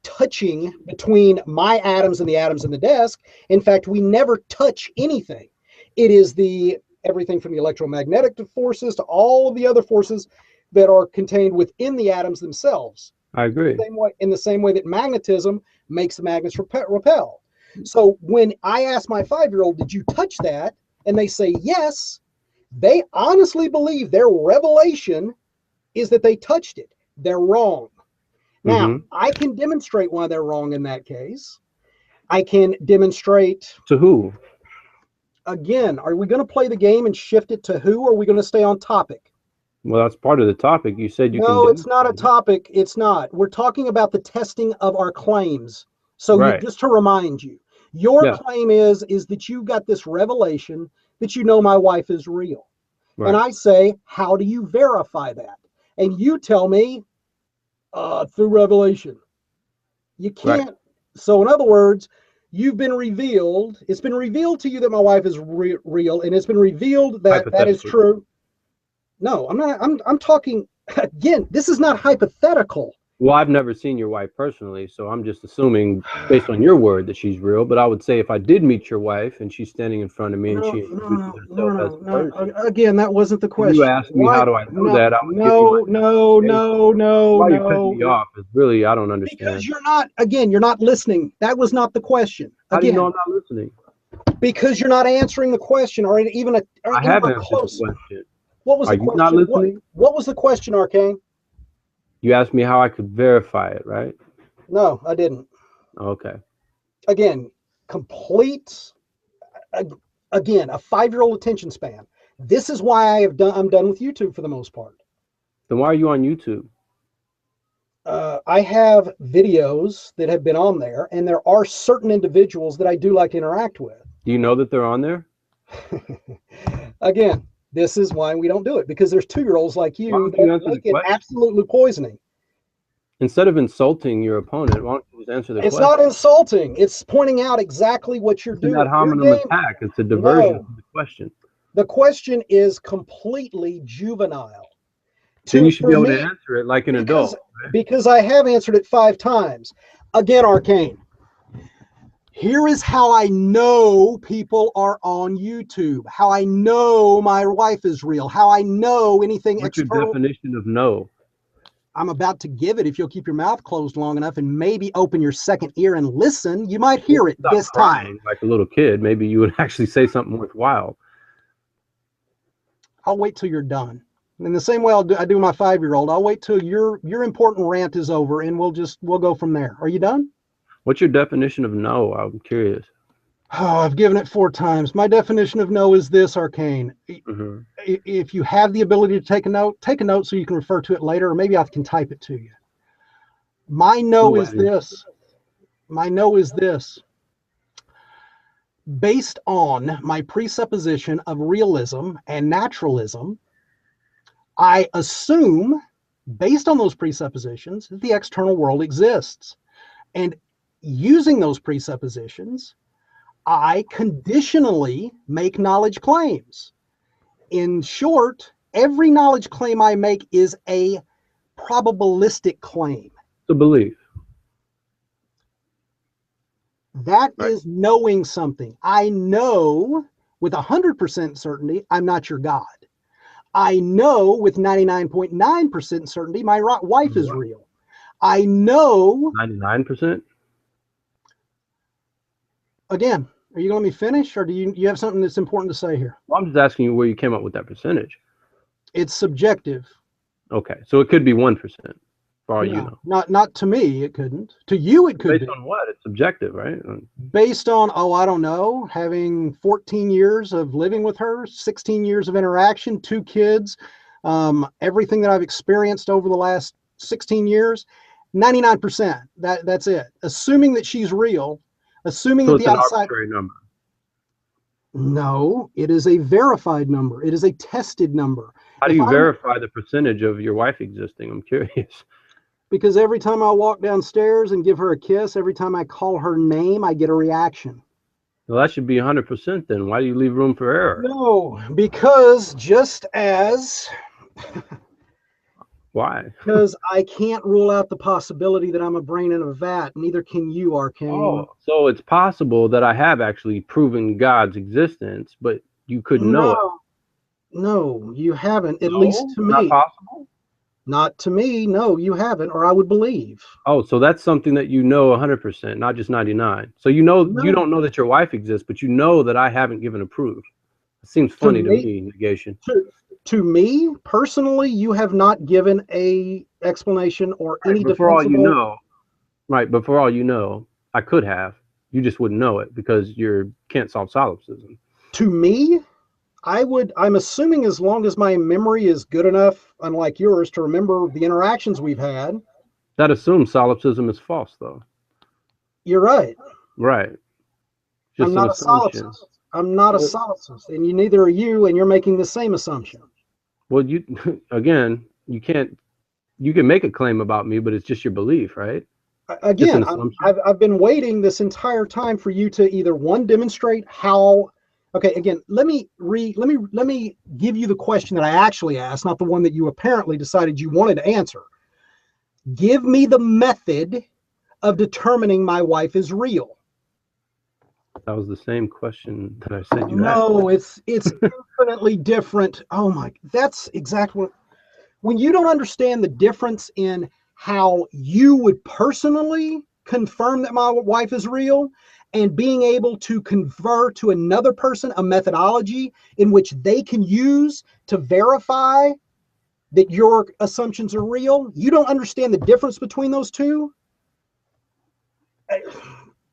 touching between my atoms and the atoms in the desk. In fact, we never touch anything. It is the everything from the electromagnetic forces to all of the other forces that are contained within the atoms themselves. I agree. In the same way that magnetism makes the magnets repel. So when I ask my 5-year-old, did you touch that? And they say yes, they honestly believe their revelation is that they touched it. They're wrong. Now, I can demonstrate why they're wrong in that case. I can demonstrate. To who? Again, are we going to play the game and shift it to who, or are we going to stay on topic? Well, that's part of the topic. You said you can. No, it's not a topic. It's not. We're talking about the testing of our claims. So Right. just to remind you, your claim is that you got this revelation that you know my wife is real. Right. And I say, how do you verify that? And you tell me, through revelation. You can't. Right. So in other words, you've been revealed. It's been revealed to you that my wife is real, and it's been revealed that that is true. No, I'm not. I'm talking again. This is not hypothetical. Well, I've never seen your wife personally, so I'm just assuming based on your word that she's real. But I would say if I did meet your wife and she's standing in front of me and she introduces herself as a person, again, that wasn't the question. You asked me how do I know that? I would give you my no. Why you cutting me off is really I don't understand. Because you're not listening. That was not the question. How do you know I'm not listening? Because you're not answering the question, or even a. Or I have answered the question. What was the question? Not listening? What was the question, Arcane? You asked me how I could verify it, right? No, I didn't. Okay. Again, complete. Again, a 5-year-old attention span. This is why I'm done with YouTube for the most part. Then why are you on YouTube? I have videos that have been on there, and there are certain individuals that I do like to interact with. Do you know that they're on there? Again, this is why we don't do it, because there's 2-year-olds like you that make it absolutely poisoning. Instead of insulting your opponent, why don't you just answer the question? It's not insulting. It's pointing out exactly what you're doing. It's not hominem attack. It's a diversion from the question. The question is completely juvenile. Then you should be able to answer it like an adult. Right? Because I have answered it 5 times. Again, Arcane. Here is how I know people are on YouTube, how I know my wife is real, how I know anything external. What's your definition of know? I'm about to give it. If you'll keep your mouth closed long enough and maybe open your second ear and listen, you might hear it this time. Like a little kid, maybe you would actually say something worthwhile. I'll wait till you're done. In the same way I do my 5-year-old, I'll wait till your important rant is over and we'll go from there. Are you done? What's your definition of no? I'm curious. Oh, I've given it 4 times. My definition of no is this, Arcane. If you have the ability to take a note so you can refer to it later, or maybe I can type it to you. My no is this. My no is this. Based on my presupposition of realism and naturalism, I assume, based on those presuppositions, that the external world exists. And using those presuppositions, I conditionally make knowledge claims. In short, every knowledge claim I make is a probabilistic claim. The belief. That is knowing something. I know with 100% certainty I'm not your God. I know with 99.9% certainty my wife is real. I know 99%. Again, are you going to let me finish, or do you have something that's important to say here? Well, I'm just asking you where you came up with that percentage. It's subjective. Okay, so it could be 1%, for all you know. Not to me, it couldn't. To you, it could be. Based on what? It's subjective, right? Based on, I don't know, having 14 years of living with her, 16 years of interaction, 2 kids, everything that I've experienced over the last 16 years, 99%. That's it. Assuming that she's real, assuming so that the outside. It's an arbitrary number. No, it is a verified number. It is a tested number. How do you verify the percentage of your wife existing? I'm curious. Because every time I walk downstairs and give her a kiss, every time I call her name, I get a reaction. Well, that should be 100% then. Why do you leave room for error? No, because just as... Why? Because I can't rule out the possibility that I'm a brain in a vat. Neither can you, Arcane. Oh, so it's possible that I have actually proven God's existence, but you couldn't know it. No, you haven't. At least to me. Not possible? Not to me. No, you haven't, or I would believe. Oh, so that's something that you know 100%, not just 99. So you know, you don't know that your wife exists, but you know that I haven't given a proof. It seems funny to me, negation. To me personally, you have not given a explanation or any defensible. For all you know, but for all you know, I could have. You just wouldn't know it because you can't solve solipsism. To me, I'm assuming as long as my memory is good enough, unlike yours, to remember the interactions we've had. That assumes solipsism is false, though. You're right. Right. Just I'm not a solipsist. I'm not a solipsist, and neither are you, and you're making the same assumption. Well, you can make a claim about me, but it's just your belief, right? Again, I've been waiting this entire time for you to either demonstrate how. Okay, again, let me give you the question that I actually asked, not the one that you apparently decided you wanted to answer. Give me the method of determining my wife is real. That was the same question that I said you asked. No, it's infinitely different. Oh my, that's exactly what. When you don't understand the difference in how you would personally confirm that my wife is real, and being able to convert to another person a methodology in which they can use to verify that your assumptions are real, you don't understand the difference between those two.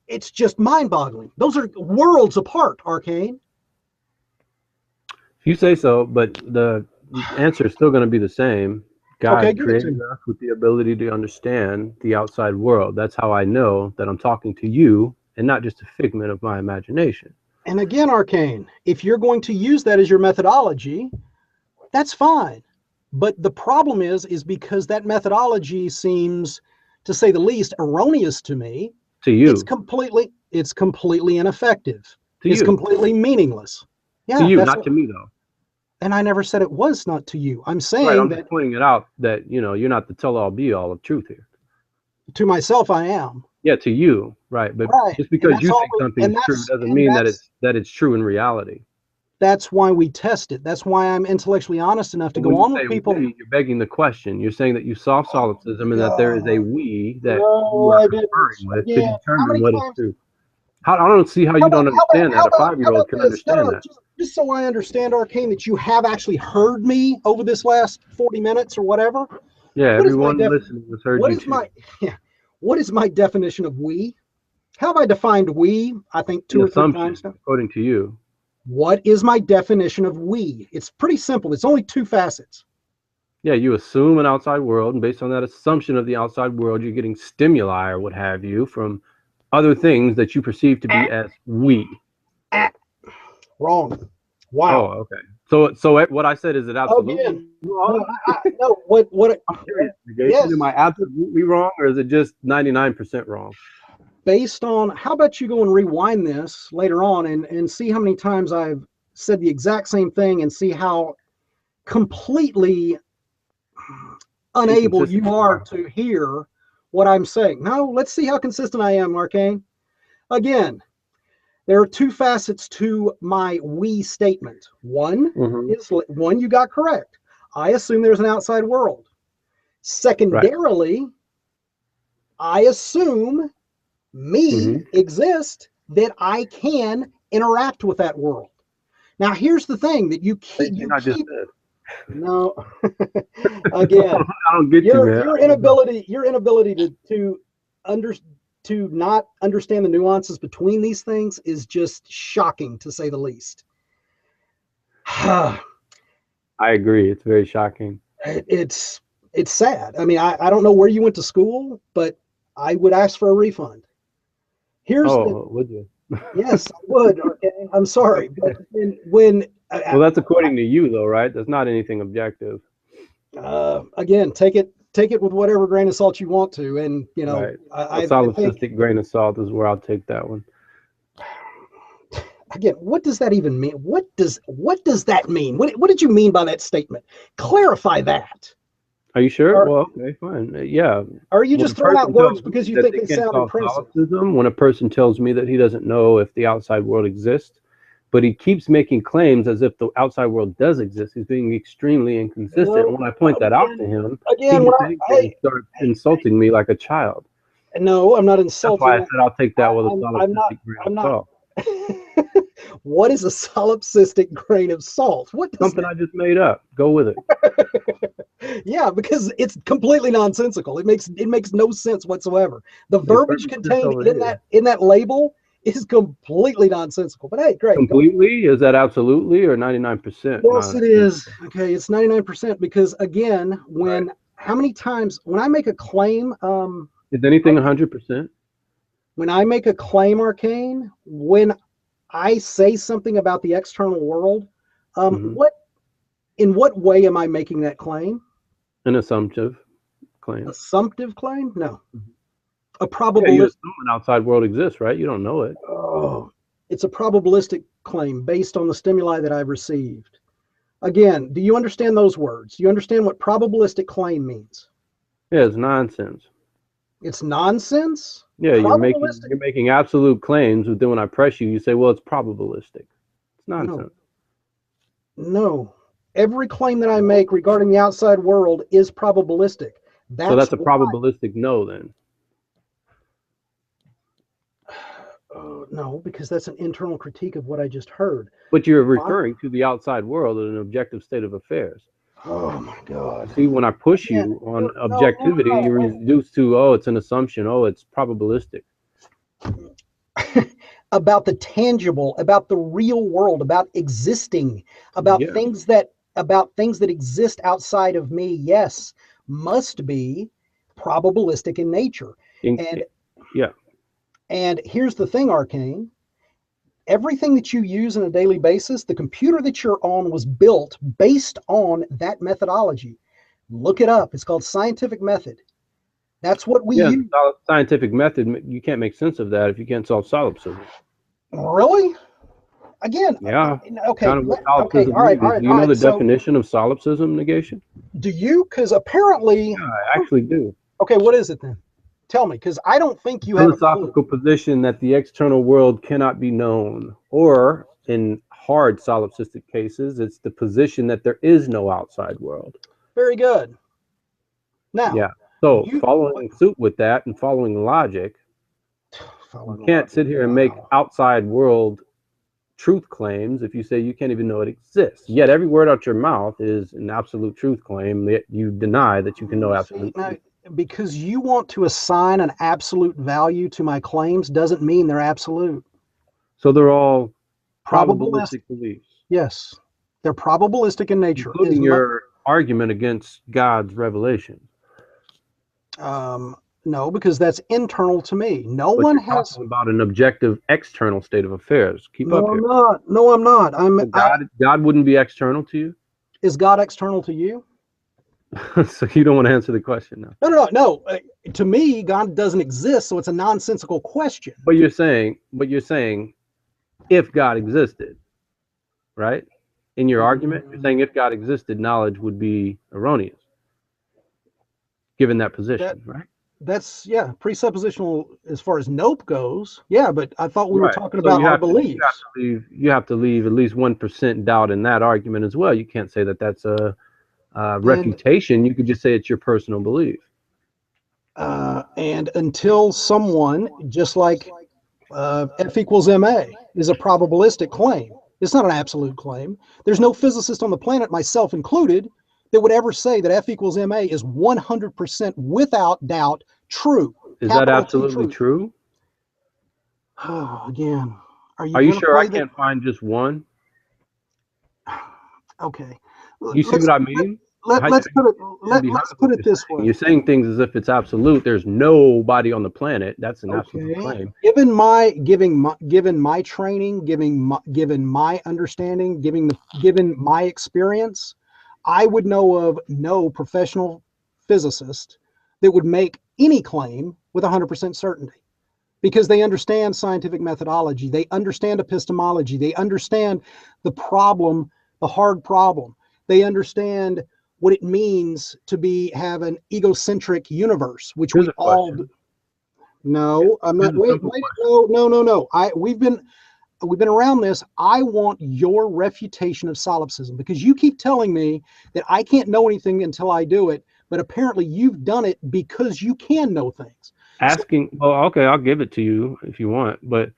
It's just mind-boggling. Those are worlds apart, Arcane. If you say so, but the answer is still going to be the same. God created us with the ability to understand the outside world. That's how I know that I'm talking to you and not just a figment of my imagination. And again, Arcane, if you're going to use that as your methodology, that's fine. But the problem is because that methodology seems, to say the least, erroneous to me. To you. It's completely ineffective. It's completely meaningless. Yeah, to you, not to me, though. And I never said it was not to you. I'm saying right, I'm just pointing it out that, you're not the tell-all be-all of truth here. To myself, I am. Yeah, to you, right. But just because you think something is true doesn't mean that it's true in reality. That's why we test it. That's why I'm intellectually honest enough to go on with people. You're begging the question. You're saying that you solve solipsism and that there is a we that you are conferring with to determine what is true. I don't see how you don't understand that. A 5-year-old can understand that. Just so I understand, Arcane, that you have actually heard me over this last 40 minutes or whatever. Yeah, everyone listening has heard you too. What is my definition of we? How have I defined we? I think 2 or 3 times now. According to you. What is my definition of we? It's pretty simple. It's only 2 facets. Yeah, you assume an outside world, and based on that assumption of the outside world, you're getting stimuli or what have you from other things that you perceive to be as we. Wrong. Wow. Oh, okay. So what I said, is it absolutely Again, wrong? no, what, I'm curious. Negation, yes, am I absolutely wrong, or is it just 99% wrong? based on, how about you go and rewind this later on and see how many times I've said the exact same thing and see how completely unable Inconsistent. you are to hear what I'm saying. No, let's see how consistent I am, Arcane. Again, there are two facets to my we statement. One Mhm. is one you got correct. I assume there's an outside world. Right. Secondarily, I assume me Mhm. exists that I can interact with that world. Now, here's the thing that Same thing I just said. no, again, I don't get you, man. your inability to under to not understand the nuances between these things is just shocking, to say the least. I agree. It's very shocking. it's it's sad. I mean, I don't know where you went to school, but I would ask for a refund. Here's the Oh, would you? Yes, I would. Okay, I'm sorry, but when Well, that's according to you, though, right? That's not anything objective. again, take it with whatever grain of salt you want to, and Right. A I think, solipsistic grain of salt is where I'll take that one. again, what does that even mean? What does that mean? What did you mean by that statement? Clarify that. Are you sure? Or Well, okay, fine. Yeah. are you When a just throwing out person words tells me because you that think they they can't sound solve impressive? solipsism, when a person tells me that he doesn't know if the outside world exists, but he keeps making claims as if the outside world does exist, he's being extremely inconsistent. No, And when I point that out to him, he again, gets angry and starts insulting me like a child. no, I'm not That's why I insulting. said I'll take that with a I'm not. solipsistic grain of I'm not. salt. What is a solipsistic grain of salt? What does Something I just made up. Go with it. Yeah, because it's completely nonsensical. It makes no sense whatsoever. The Makes verbiage perfect sense contained over in here. that label is completely nonsensical. But hey, great. Go. Completely? Is that absolutely or 99% Yes, it is. nonsensical? Okay, it's 99% because again, Right. how many times when I make a claim, Is anything 100%? when I make a claim, Arcane, when I say something about the external world, Mm-hmm. in what way am I making that claim? An assumptive claim. Assumptive claim? No. A Yeah, you probabilistic. assume an outside world exists, right? You don't know it. Oh, it's a probabilistic claim based on the stimuli that I've received. Again, do you understand those words? Do you understand what probabilistic claim means? Yeah, it's nonsense. It's nonsense. Yeah, Probabilistic. you're making absolute claims, but then when I press you, you say, well, it's probabilistic. It's No, nonsense. no. Every claim that I make regarding the outside world is probabilistic. So That's that's a why. probabilistic no then. No, because that's an internal critique of what I just heard. But you're My, referring to the outside world as an objective state of affairs. oh my God. See, when I push Again, you on no, objectivity, no, you're reduced to, oh, it's an assumption. Oh, it's probabilistic. about the tangible, about the real world, about existing, Yeah. about things that exist outside of me, yes, must be probabilistic in nature. In, And yeah. and here's the thing, Arcane. Everything that you use on a daily basis, the computer that you're on was built based on that methodology. Look it up. It's called scientific method. That's what we Yeah, use. the scientific method, you can't make sense of that if you can't solve solipsism. Really? Again, Yeah, okay, kind of what okay, solipsism all right, all is. right, Do all you know right. the So definition of solipsism negation? do you? Because apparently, Yeah, I actually do. okay, what is it then? Tell me, because I don't think you have a clue. Philosophical position that the external world cannot be known, or in hard solipsistic cases, it's the position that there is no outside world. Very good. Now, Yeah. So you following suit with that and following logic, you can't sit here and make wow. outside world truth claims if you say you can't even know it exists. Yet every word out your mouth is an absolute truth claim that you deny that you can know absolute Now, truth. because you want to assign an absolute value to my claims doesn't mean they're absolute. So they're all Probabilistic. probabilistic beliefs, Yes, they're probabilistic in nature. including your argument against God's revelation. Um, No, because that's internal to me. No But one you're has. talking about an objective external state of affairs. Keep No, up I'm here. not. No, I'm not. So God wouldn't be external to you? Is God external to you? So you don't want to answer the question now. No. To me, God doesn't exist, so it's a nonsensical question. But you're saying if God existed, right? In your argument, you're saying if God existed, knowledge would be erroneous, given that position, right? That's presuppositional as far as nope goes. Yeah, but I thought we were Right. talking So about our beliefs. you have to leave at least 1% doubt in that argument as well. You can't say that that's a And refutation. You could just say it's your personal belief. and until someone, just like F equals ma is a probabilistic claim. It's not an absolute claim. There's no physicist on the planet, myself included, that would ever say that F equals ma is 100% without doubt true. Is that Capital T absolutely true? Oh, again, Are you going to sure I play can't find just one? Okay, You see what I mean? let's put it this way. You're saying things as if it's absolute. There's nobody on the planet. That's an absolute claim. Given my training, given my understanding, given my experience, I would know of no professional physicist that would make any claim with 100% certainty, because they understand scientific methodology, they understand epistemology, they understand the problem, the hard problem. They understand what it means to have an egocentric universe, which Here's we a all question. do. No, I'm not. Here's a Wait, simple no. We've been around this. I want your refutation of solipsism, because you keep telling me that I can't know anything until I do it, but apparently you've done it because you can know things. Well, okay, I'll give it to you if you want, but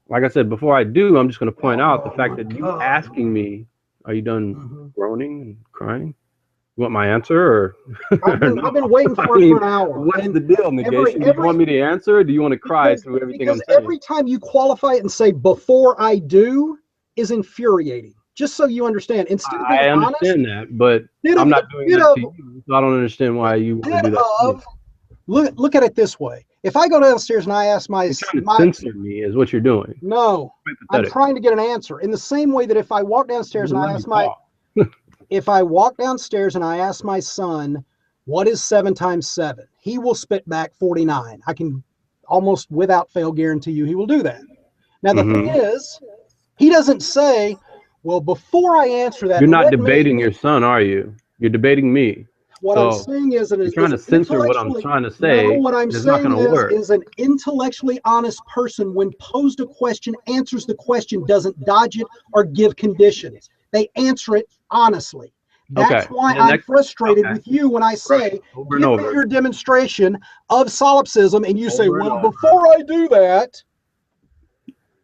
like I said, before I do, I'm just going to point out the fact that you asking me, are you done groaning and crying? You want my answer, or I've been waiting for it for an hour. What's the deal, negation? Do you want me to answer, or do you want to cry through everything I'm saying? Every time you qualify it and say "before I do" is infuriating. Just so you understand, instead of being honest, I understand that, but I'm not doing that to you, so I don't understand why you want to do that. Look at it this way. If I go downstairs and I ask you're trying to censor me is what you're doing. No, I'm trying to get an answer. In the same way that if I walk downstairs and I ask if I walk downstairs and I ask my son, what is 7 times 7? He will spit back 49. I can almost without fail guarantee you he will do that. Now, the thing is, he doesn't say, well, before I answer that. You're not debating your son, are you? You're debating me. What I'm saying is that you're trying to censor what I'm trying to say. No, what I'm saying is an intellectually honest person, when posed a question, answers the question, doesn't dodge it or give conditions. They answer it honestly. That's why I'm frustrated with you when I say, give me your demonstration of solipsism, and you say, well, before I do that.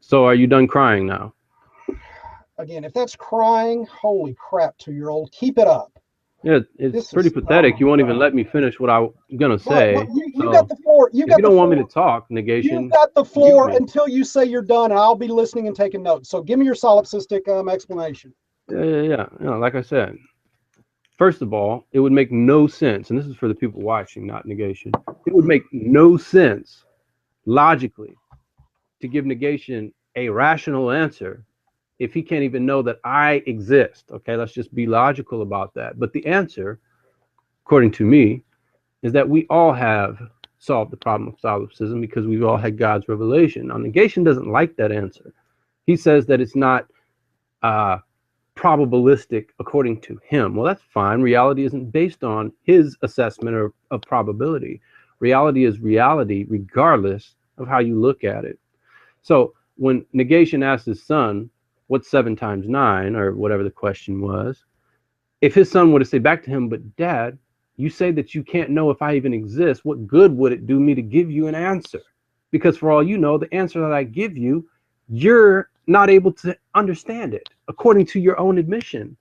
So are you done crying now? Again, if that's crying, holy crap, 2-year-old, keep it up. Yeah, it's pretty pathetic. You won't even let me finish what I'm gonna say. You got the floor. You don't want me to talk, negation. You got the floor until you say you're done, and I'll be listening and taking notes. So give me your solipsistic explanation. Yeah. Like I said, first of all, it would make no sense, and this is for the people watching, not negation. It would make no sense logically to give negation a rational answer if he can't even know that I exist. Okay, let's just be logical about that. But the answer, according to me, is that we all have solved the problem of solipsism because we've all had God's revelation. Now, negation doesn't like that answer. He says that it's not probabilistic according to him. Well, that's fine. Reality isn't based on his assessment of probability. Reality is reality regardless of how you look at it. So when negation asks his son, what's 7 times 9, or whatever the question was, if his son were to say back to him, but Dad, you say that you can't know if I even exist, what good would it do me to give you an answer? Because for all you know, the answer that I give you, you're not able to understand it, according to your own admission.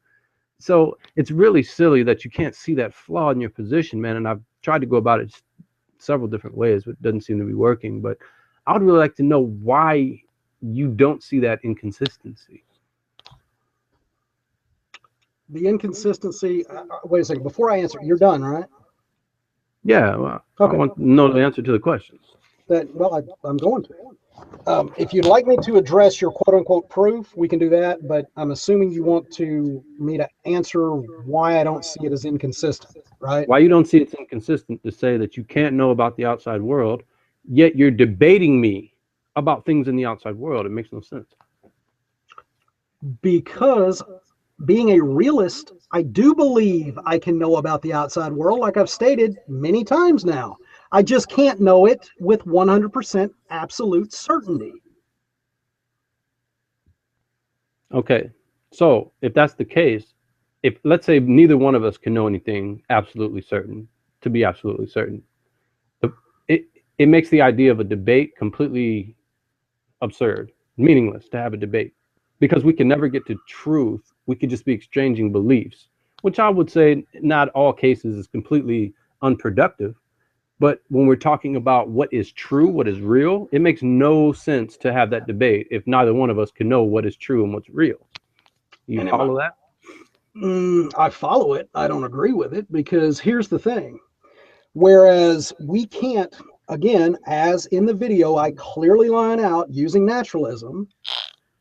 So it's really silly that you can't see that flaw in your position, man. And I've tried to go about it several different ways, but it doesn't seem to be working. But I would really like to know why you don't see that inconsistency. The inconsistency, wait a second, before I answer, you're done, right? Yeah, well, Okay. I want to know the answer to the questions. I'm going to. If you'd like me to address your quote unquote proof, we can do that. But I'm assuming you want me to answer why I don't see it as inconsistent, right? Why you don't see it's inconsistent to say that you can't know about the outside world, yet you're debating me about things in the outside world? It makes no sense. Because being a realist, I do believe I can know about the outside world, like I've stated many times now. I just can't know it with 100% absolute certainty. Okay, so if that's the case, if let's say neither one of us can know anything absolutely certain, to be absolutely certain, it it makes the idea of a debate completely absurd, meaningless to have a debate, because we can never get to truth. We could just be exchanging beliefs, which I would say not all cases is completely unproductive. But when we're talking about what is true, what is real, it makes no sense to have that debate if neither one of us can know what is true and what's real. You And follow that? I follow it. I don't agree with it because here's the thing. Whereas we can't, again, as in the video, I clearly line out using naturalism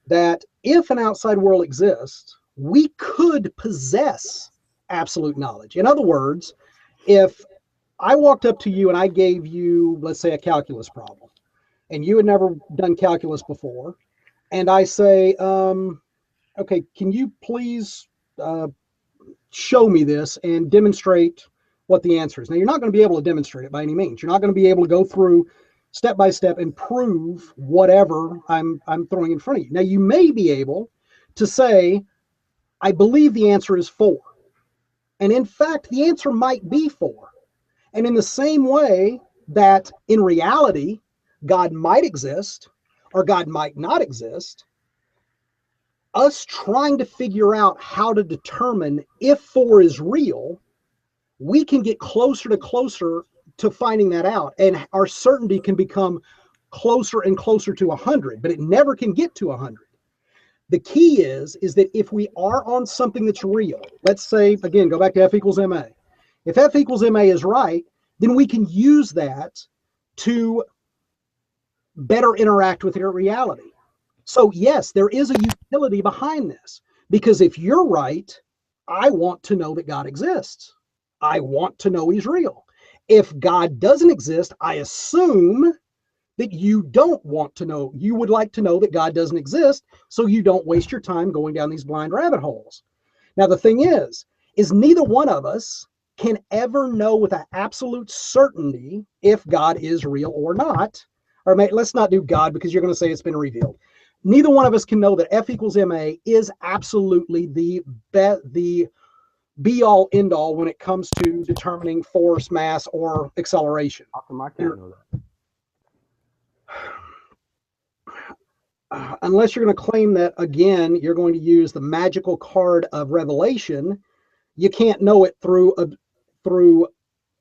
that if an outside world exists, we could possess absolute knowledge. In other words, if I walked up to you and I gave you, let's say, a calculus problem, and you had never done calculus before, and I say, okay, can you please show me this and demonstrate what the answer is? Now, you're not going to be able to demonstrate it by any means. You're not going to be able to go through step by step and prove whatever I'm throwing in front of you. Now, you may be able to say, I believe the answer is 4. And in fact, the answer might be 4. And in the same way that in reality, God might exist or God might not exist, us trying to figure out how to determine if 4 is real, we can get closer to finding that out. And our certainty can become closer and closer to 100, but it never can get to 100. The key is that if we are on something that's real, let's say, again, go back to F equals MA. If F equals MA is right, then we can use that to better interact with your reality. So yes, there is a utility behind this, because if you're right, I want to know that God exists. I want to know he's real. If God doesn't exist, I assume that you don't want to know. You would like to know that God doesn't exist, so you don't waste your time going down these blind rabbit holes. Now, the thing is neither one of us can ever know with an absolute certainty if God is real or not. Or let's not do God, because you're going to say it's been revealed. Neither one of us can know that F equals MA is absolutely the be all end all when it comes to determining force, mass, or acceleration. How come I can't know that? Unless you're going to claim that, again, you're going to use the magical card of revelation, you can't know it through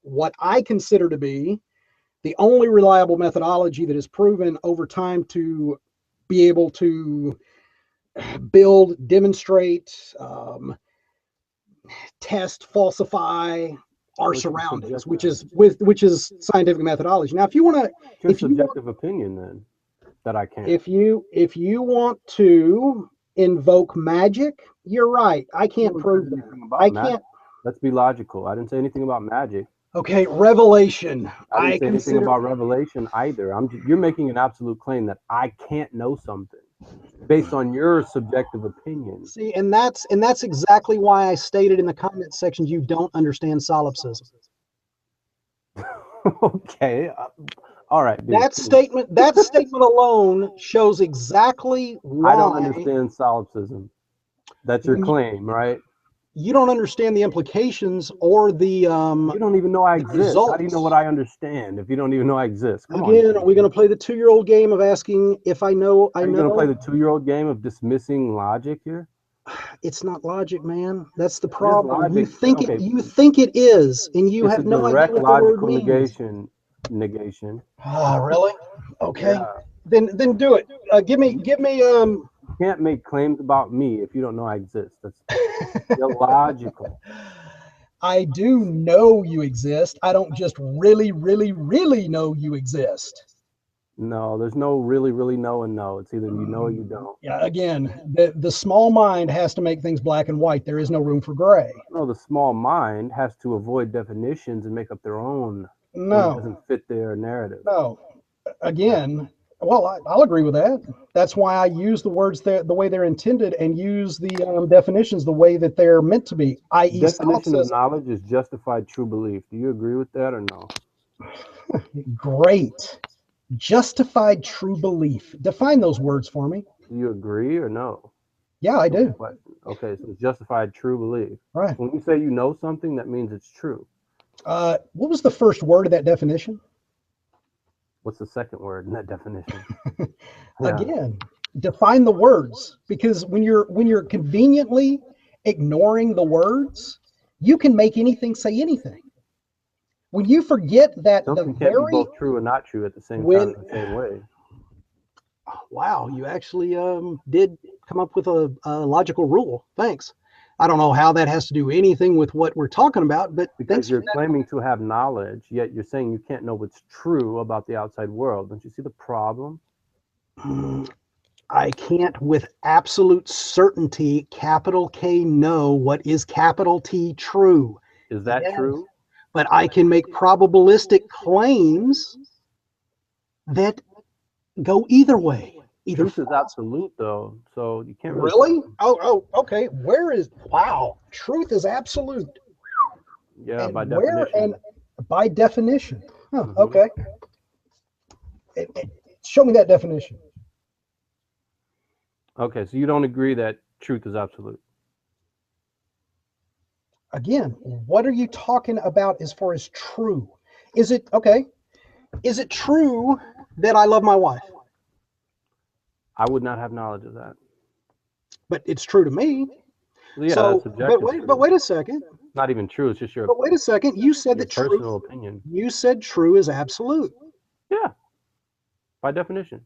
what I consider to be the only reliable methodology that is proven over time to be able to build, demonstrate, test, falsify our surroundings, which is scientific methodology. Now, if you want to, it's your subjective opinion, then that I can't. If you want to invoke magic, you're right. I can't prove that. I can't. Let's be logical. I didn't say anything about magic. Okay, revelation. I didn't say anything about revelation either. You're making an absolute claim that I can't know something based on your subjective opinion. See, and that's exactly why I stated in the comment section you don't understand solipsism. Okay. All right. Dude. That statement alone shows exactly why. I don't understand solipsism. That's your claim, right? You don't understand the implications or the you don't even know I exist. Results. How do you know what I understand if you don't even know I exist? Come on, are we going to play the 2-year-old game of asking if I know? Are you going to play the 2-year-old game of dismissing logic here? It's not logic, man. That's the problem. You think it is, and you have no idea what the word means. Negation. Oh, really? Okay. Yeah. Then do it. Give me. You can't make claims about me if you don't know I exist. That's illogical. I do know you exist. I don't just really, really, really know you exist. No, there's no really, really know and no. It's either you know or you don't. Yeah, again, the small mind has to make things black and white. There is no room for gray. No, the small mind has to avoid definitions and make up their own when it No, doesn't fit their narrative. no. Again, well, I'll agree with that. That's why I use the words the way they're intended and use the definitions the way that they're meant to be, i.e. Definition of solipsism. knowledge is justified true belief. Do you agree with that or no? Great. Justified true belief. Define those words for me. Do you agree or no? Yeah, I do. Okay, so it's justified true belief. Right. When you say you know something, that means it's true. What was the first word of that definition? What's the second word in that definition? Again, define the words, because when you're conveniently ignoring the words, you can make anything say anything. When you forget that something can't be both true and not true at the same time in the same way. Wow, you actually did come up with a logical rule. Thanks. I don't know how that has to do anything with what we're talking about, but because you're claiming to have knowledge, yet you're saying you can't know what's true about the outside world. Don't you see the problem? I can't with absolute certainty, capital K, know what is capital T true. Is that true? But I can make probabilistic claims that go either way. Truth is absolute, though, so you can't really. Oh, okay. Where is truth is absolute. Yeah, and by definition. And by definition. Huh, okay. Show me that definition. Okay, so you don't agree that truth is absolute. Again, what are you talking about as far as true? Is it okay? Is it true that I love my wife? I would not have knowledge of that. But it's true to me. Well, yeah, that's subjective. But wait a second. It's not even true. It's just your. But wait a second. You said that personal opinion. You said true is absolute. Yeah. By definition.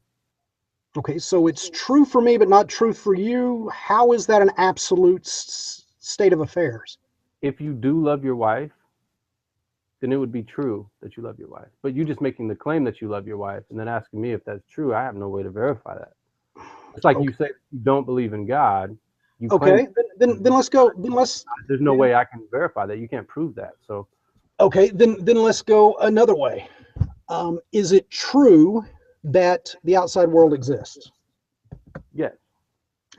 Okay, so it's true for me, but not true for you. How is that an absolute state of affairs? If you do love your wife, then it would be true that you love your wife. But you just making the claim that you love your wife and then asking me if that's true, I have no way to verify that. It's like you say you don't believe in God. Okay, then let's go. There's no way I can verify that. You can't prove that. So. Okay, then let's go another way. Is it true that the outside world exists? Yes.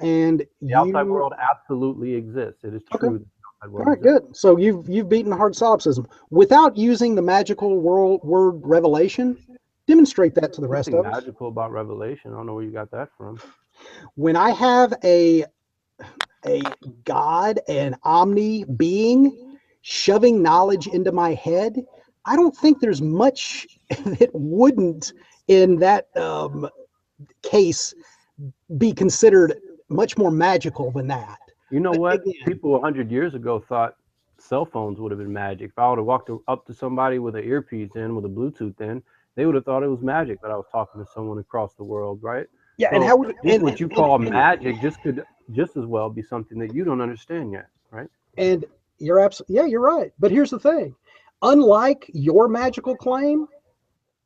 And the outside world absolutely exists. It is true. Okay. All right, good. So you've beaten hard solipsism without using the magical word revelation. Demonstrate that to the rest of us. Magical about revelation. I don't know where you got that from. When I have a God, an omni being shoving knowledge into my head, I don't think there's much that wouldn't in that case be considered much more magical than that. You know what? People 100 years ago thought cell phones would have been magic. If I would have walked up to somebody with an earpiece in, with a Bluetooth in, they would have thought it was magic that I was talking to someone across the world, right? Yeah, so and how would what you call magic could just as well be something that you don't understand yet, right? And you're absolutely, yeah, you're right. But here's the thing: unlike your magical claim,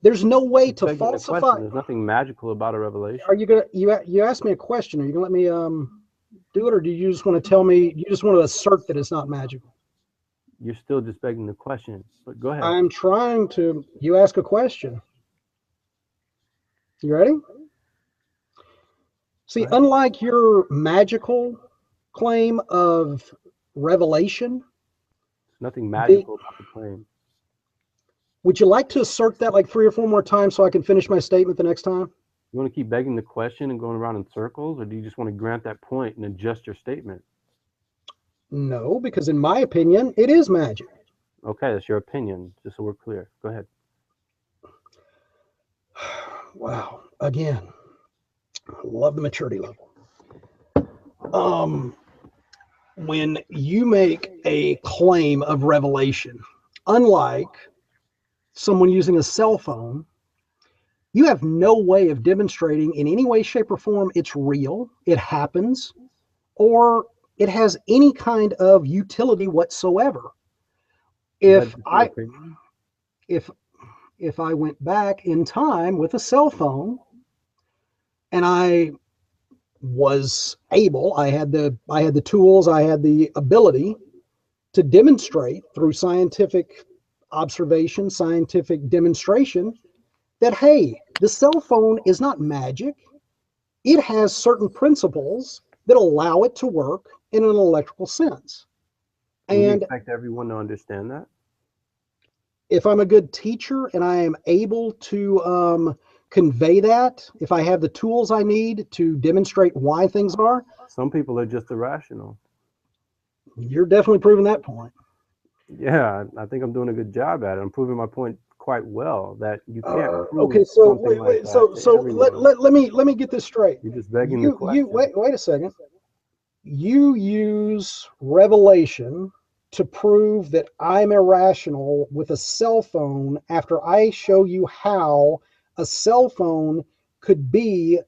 there's no way to falsify. There's nothing magical about a revelation. Are you gonna you asked me a question? Are you gonna let me do it, or do you just want to tell me? You just want to assert that it's not magical? You're still just begging the question, but go ahead. I'm trying to. You ask a question. You ready? See, unlike your magical claim of revelation, nothing magical about the claim. Would you like to assert that like 3 or 4 more times so I can finish my statement the next time? You want to keep begging the question and going around in circles, or do you just want to grant that point and adjust your statement? No, because in my opinion, it is magic. Okay, that's your opinion, just so we're clear. Go ahead. Wow. Again, I love the maturity level. When you make a claim of revelation, unlike someone using a cell phone, you have no way of demonstrating in any way, shape, or form it's real, it happens, or it has any kind of utility whatsoever. If your I opinion? if if I went back in time with a cell phone and I was able, I had the tools, I had the ability to demonstrate through scientific observation, scientific demonstration that hey, the cell phone is not magic. It has certain principles that allow it to work in an electrical sense. And you And expect everyone to understand that? if I'm a good teacher and I am able to convey that, if I have the tools I need to demonstrate why things are, Some people are just irrational. you're definitely proving that point. Yeah, I think I'm doing a good job at it. I'm proving my point quite well that you can't Okay, prove so something like that to so everyone. let me get this straight. You're just begging the You question. wait a second. You use revelation to prove that I'm irrational with a cell phone after I show you how a cell phone could be,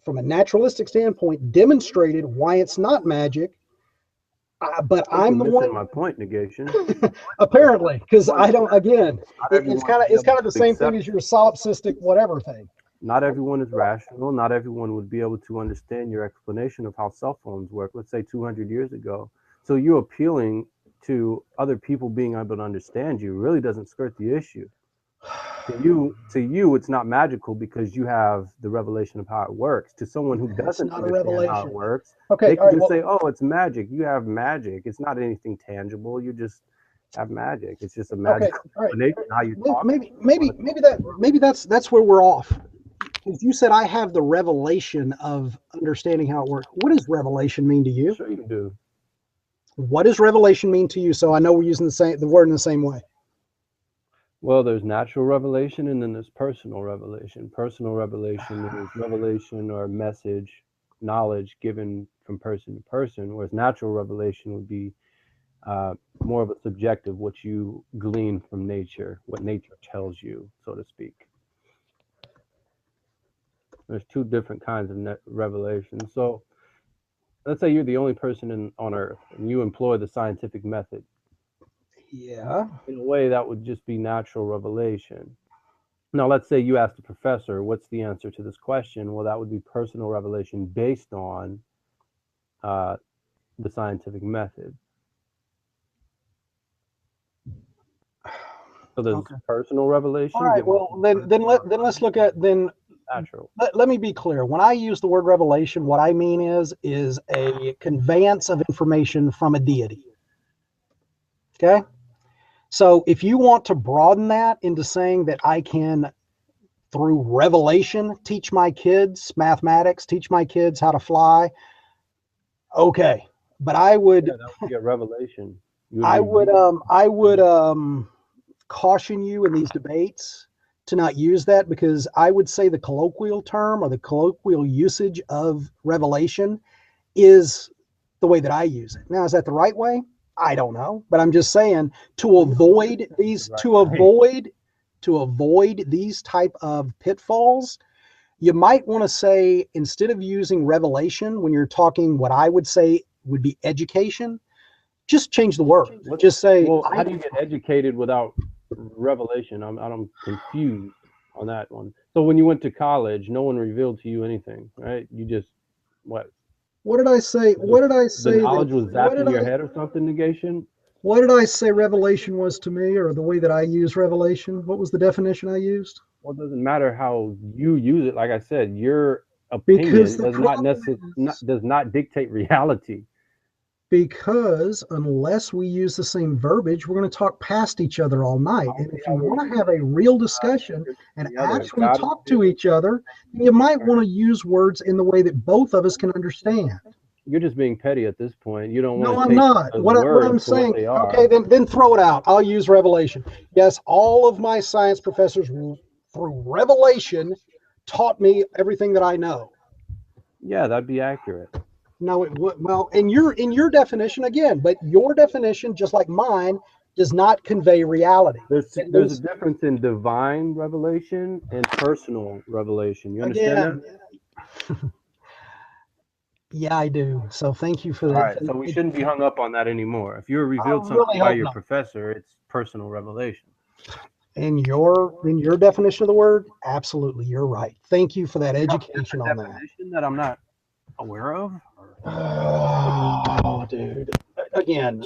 from a naturalistic standpoint, demonstrated why it's not magic. But I think you're I'm the missing one, my point, negation. apparently, because I don't. Again, Not everyone will be it's able kind of the to same thing accept as it. your solipsistic whatever thing. Not everyone is rational. Not everyone would be able to understand your explanation of how cell phones work, let's say 200 years ago. So you appealing to other people being able to understand you really doesn't skirt the issue. To you, it's not magical because you have the revelation of how it works. To someone who It's doesn't not a understand how it revelation. works, Okay, they all can right. just Well, say, "Oh, it's magic. You have magic. It's not anything tangible. You just have magic. It's just a okay, magical all right. explanation of how you talk to people on a Maybe that's where we're off. Because you said I have the revelation of understanding how it works. What does revelation mean to you? Sure, you do. What does revelation mean to you? So I know we're using the word in the same way. Well, there's natural revelation and then there's personal revelation. Personal revelation is revelation or message, knowledge given from person to person, whereas natural revelation would be more of a subjective, what you glean from nature, what nature tells you, so to speak. There's two different kinds of revelation. So let's say you're the only person on Earth and you employ the scientific method. Yeah. In a way, that would just be natural revelation. Now, let's say you ask the professor, what's the answer to this question? Well, that would be personal revelation based on uh, the scientific method. So there's Okay. personal All revelation right. given Well, from a person, then let's look at then. natural. Let me be clear. When I use the word revelation, what I mean is a conveyance of information from a deity. Okay. So if you want to broaden that into saying that I can, through revelation, teach my kids mathematics, teach my kids how to fly, okay. But Yeah, that would be a revelation. You would I would caution you in these debates to not use that, because I would say the colloquial term or the colloquial usage of revelation is the way that I use it. Now, is that the right way? I don't know, but I'm just saying to well, avoid the these right way. to avoid these type of pitfalls, you might want to say, instead of using revelation when you're talking what I would say would be education, just change the word. Just say Well, how I do you get educated without revelation? I'm confused on that one. So when you went to college, no one revealed to you anything, right? You just what? what did I say? What did I The say that knowledge was zapped in your head or something, negation? what did I say revelation was to me, or the way that I use revelation? What was the definition I used? Well, it doesn't matter how you use it. Like I said, your Because opinion the does not problem necessarily is, does not dictate reality. because unless we use the same verbiage, we're going to talk past each other all night. And if you want to have a real discussion and The other actually God is talk to real. each other, then you might want to use words in the way that both of us can understand. You're just being petty at this point. You don't want No, to I'm take not. those What I'm words for what saying, they okay, are. then throw it out. I'll use revelation. Yes, all of my science professors through revelation taught me everything that I know. Yeah, that'd be accurate. No, it would, well, in your definition again, but your definition, just like mine, does not convey reality. It There's a leaves, difference in divine revelation and personal revelation. You understand that? again, Yeah, I do. So thank you for All that. right, so we shouldn't be hung up on that anymore. If you were I revealed really something by hope your not. professor, it's personal revelation. In your definition of the word, absolutely, you're right. Thank you for that You have a education different on that. definition that I'm not aware of? Oh, dude. Again,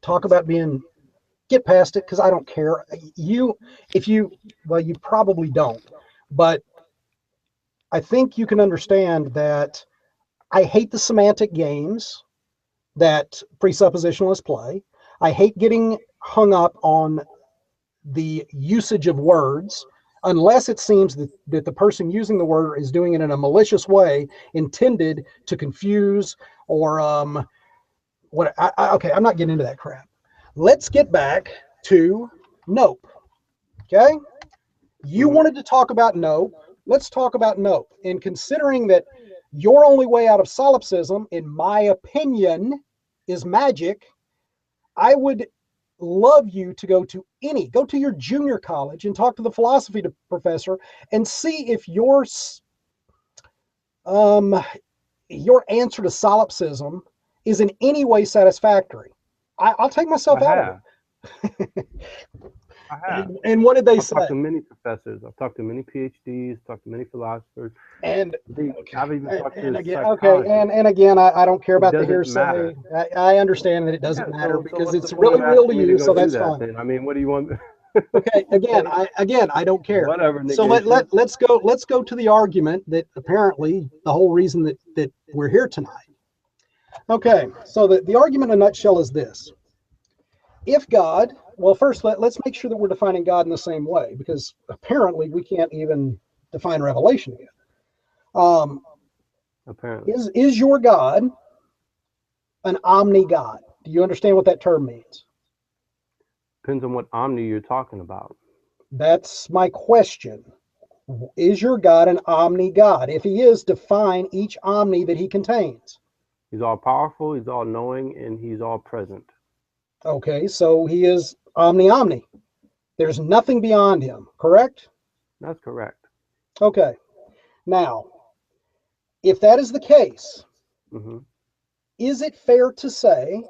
talk about being get past it because I don't care. If you, well, you probably don't, but I think you can understand that I hate the semantic games that presuppositionalists play. I hate getting hung up on the usage of words unless it seems that the person using the word is doing it in a malicious way intended to confuse or okay, I'm not getting into that crap. Let's get back to nope. Okay, you Mhm. wanted to talk about nope. Let's talk about nope. And considering that your only way out of solipsism, in my opinion, is magic, I would love you to go to your junior college and talk to the philosophy professor and see if um, your answer to solipsism is in any way satisfactory. I'll take I myself out of have. it. I have. And what did they I've talked say? to many professors. I've talked to many PhDs, talked to many philosophers. And okay, I've even talked and to again, okay, psychologists. and again, I don't care It about the doesn't hearsay. matter. I understand that it doesn't Yeah, matter so because what's the it's point of really real to asking me to you, go so do that's that fine. then? I mean, what do you want? Okay, Okay, I don't care. whatever, So negation. let's go to the argument that apparently the whole reason that we're here tonight. Okay, so the argument in a nutshell is this. If God, well, first let's make sure that we're defining God in the same way, because apparently we can't even define revelation again. Um, Apparently. is your God an omni God? Do you understand what that term means? Depends on what omni you're talking about. That's my question. Is your God an omni God? If he is, define each omni that he contains. He's all powerful, he's all knowing, and he's all present. Okay, so he is omni. There's nothing beyond him, correct? That's correct. Okay. Now, if that is the case, Hmm. is it fair to say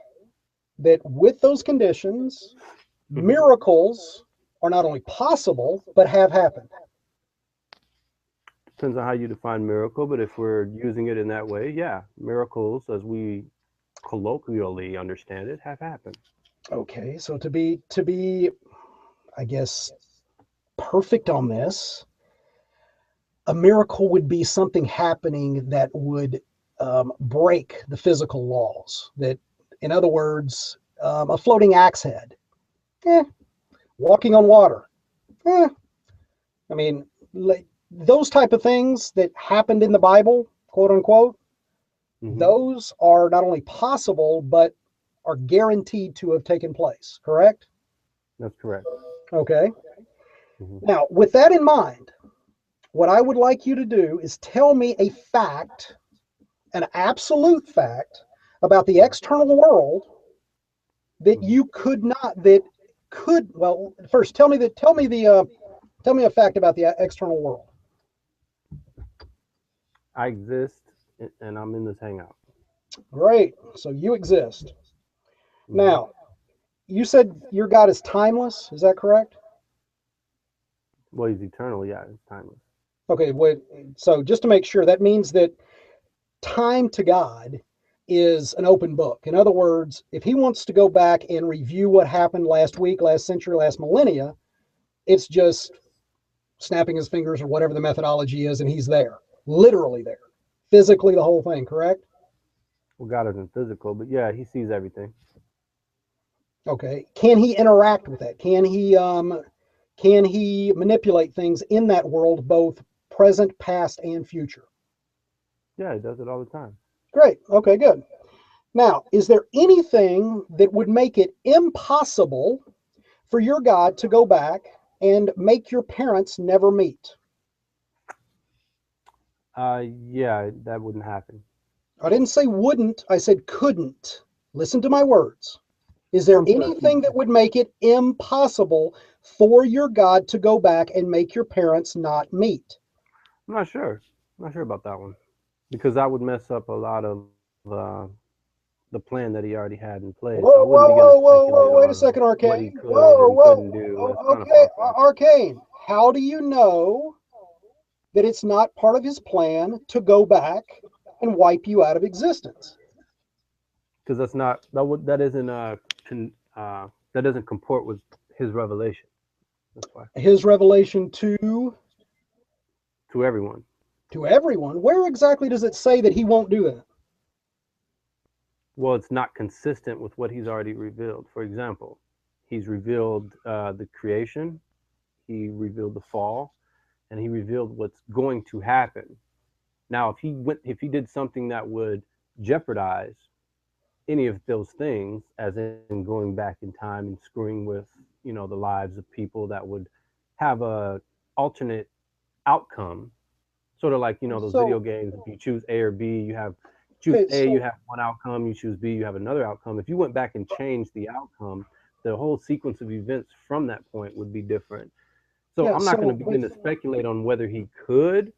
that with those conditions, Hmm. miracles are not only possible, but have happened? Depends on how you define miracle, but if we're using it in that way, yeah, miracles, as we colloquially understand it, have happened. Okay, so to be, I guess, perfect on this, a miracle would be something happening that would break the physical laws. That, in other words, a floating axe head, eh, walking on water, eh. I mean, like, those type of things that happened in the Bible, quote unquote, Hmm. those are not only possible but are guaranteed to have taken place. Correct? That's correct. Okay. Hmm. Now, with that in mind, what I would like you to do is tell me a fact, an absolute fact about the external world that Hmm. you could not that could well first tell me a fact about the external world. I exist and I'm in this hangout. Great, so you exist. Hmm. Now, you said your God is timeless, is that correct? Well, he's eternal, yeah, it's timeless. Okay, wait, so just to make sure, that means that time to God is an open book. In other words, if he wants to go back and review what happened last week, last century, last millennia, it's just snapping his fingers or whatever the methodology is, and he's there, literally there, physically the whole thing. Correct? Well, God isn't physical, but yeah, he sees everything. Okay. Can he interact with that? Can he manipulate things in that world, both present, past, and future? Yeah, he does it all the time. Great. Okay, good. Now, is there anything that would make it impossible for your God to go back and make your parents never meet? Yeah, that wouldn't happen. I didn't say wouldn't, I said couldn't. Listen to my words. Is there I'm sorry. anything that would make it impossible for your God to go back and make your parents not meet? I'm not sure. I'm not sure about that one. Because that would mess up a lot of uh, the plan that he already had in place. I Whoa, wouldn't whoa, begin to whoa, whoa, speculate whoa! Wait a on second, what he Arcane. could Whoa, and whoa. couldn't do. That's kind of Okay, far fetched. Arcane. How do you know that it's not part of his plan to go back and wipe you out of existence? Because that's not that isn't that doesn't comport with his revelation. That's why His revelation to everyone. to everyone. Where exactly does it say that he won't do that? Well, it's not consistent with what he's already revealed. For example, he's revealed the creation, he revealed the fall, and he revealed what's going to happen. Now, if he did something that would jeopardize any of those things, as in going back in time and screwing with, the lives of people that would have a alternate outcome, sort of like, those video So, games. If you choose A or B, choose okay, A, you so have one outcome. You choose B, you have another outcome. If you went back and changed the outcome, the whole sequence of events from that point would be different. So yeah, I'm not going so to begin wait, to speculate on whether he could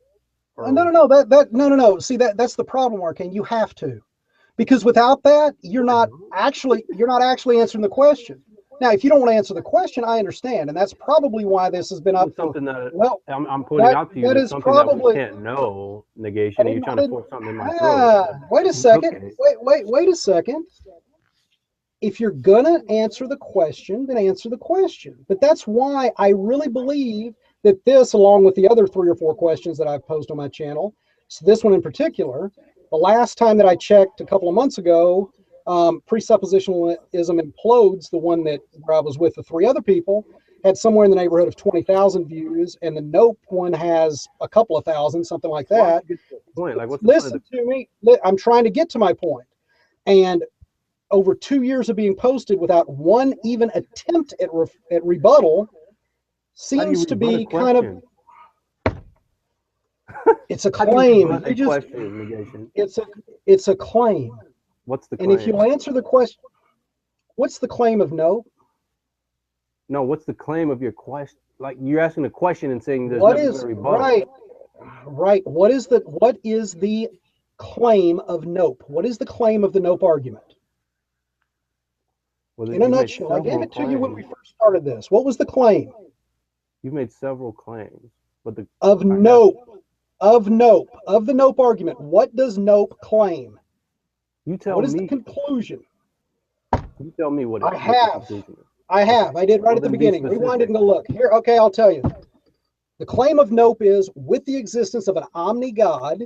no, or no, no, no, no, no. See, that's the problem, Arcane. You have to, because without that, you're not actually answering the question. Now, if you don't want to answer the question, I understand, and that's probably why this has been up with for. something that Well, I'm pointing that out to you that that's is something that we probably. can't know, I negation, and you're didn't. trying I to didn't. force something in my throat. Wait a second. Okay. Wait a second. If you're gonna answer the question, then answer the question. But that's why I really believe that this, along with the other 3 or 4 questions that I've posed on my channel, so this one in particular, the last time that I checked a couple of months ago, presuppositionalism implodes, the one that where I was with the 3 other people, had somewhere in the neighborhood of 20,000 views, and the Nope one has a couple of thousand, something like Why don't that. you get to the point? Like, what's the point of Listen the? to me. I'm trying to get to my point. And over 2 years of being posted without one even attempt at rebuttal How do you seems to rebut a be kind of, question? it's a How do you claim. rebut a question, negation? It's a it's a claim. What's the And if claim? you'll answer the question, what's the claim of no? No, what's the claim of your question? Like, you're asking a question and saying there's What never been is a rebuttal. right? Right. What is the claim of nope? What is the claim of the nope argument? Well, In a you've made nutshell, I gave several it to you when we claims. first started this. What was the claim You've made several claims, but of I have nope? Of the nope argument. What does nope claim? you tell What is the me. conclusion? You tell me what I the have. conclusion is. I Okay. have. I did right Well, at the then be beginning. Rewind it specific. and go look. Here, okay, I'll tell you. The claim of nope is with the existence of an omni God,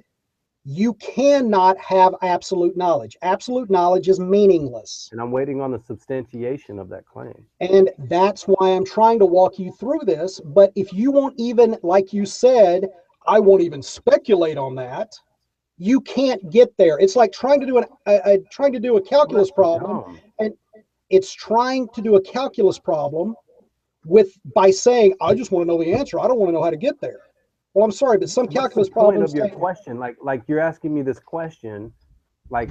you cannot have absolute knowledge. Absolute knowledge is meaningless. And I'm waiting on the substantiation of that claim. And that's why I'm trying to walk you through this. But if you won't even, like you said, I won't even speculate on that. You can't get there. It's like trying to do a Well, calculus that's problem, dumb. and it's trying to do a calculus problem by saying, I just want to know the answer. I don't want to know how to get there. Well, I'm sorry, but some What's the calculus point of problems your take. question? Like you're asking me this question, like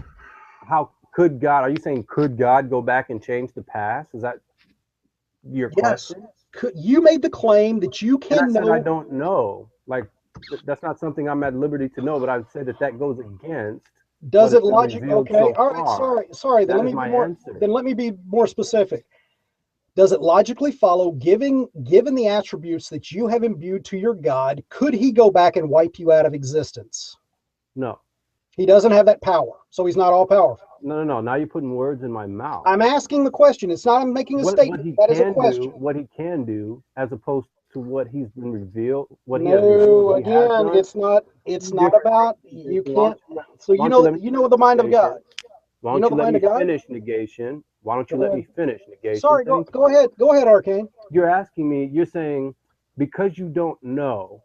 how could God? Are you saying could God go back and change the past? Is that your Yes, question? you made the claim that you And I can said I know. don't know. Like that's not something I'm at liberty to know. But I would say that goes against what Does has it been logic? revealed Okay, so all right. far. Sorry. Then That let is me be my more. answer. Then let me be more specific. Does it logically follow, given the attributes that you have imbued to your God, could he go back and wipe you out of existence? No, He doesn't have that power, so he's not all powerful. no. Now you're putting words in my mouth. I'm asking the question. It's not I'm making a What statement. he That is a can question. do, as opposed to what he's been revealed, what he has revealed, No, he has again, done. it's not. It's Two not different things. about Okay, you so can't. So why don't you let me you know the mind of God. negation? Why You don't know you the let mind me of God. finish negation? Why don't you Go let ahead. me finish negation? Sorry. Thank Go you. ahead. Go ahead, Arcane. You're asking me. You're saying because you don't know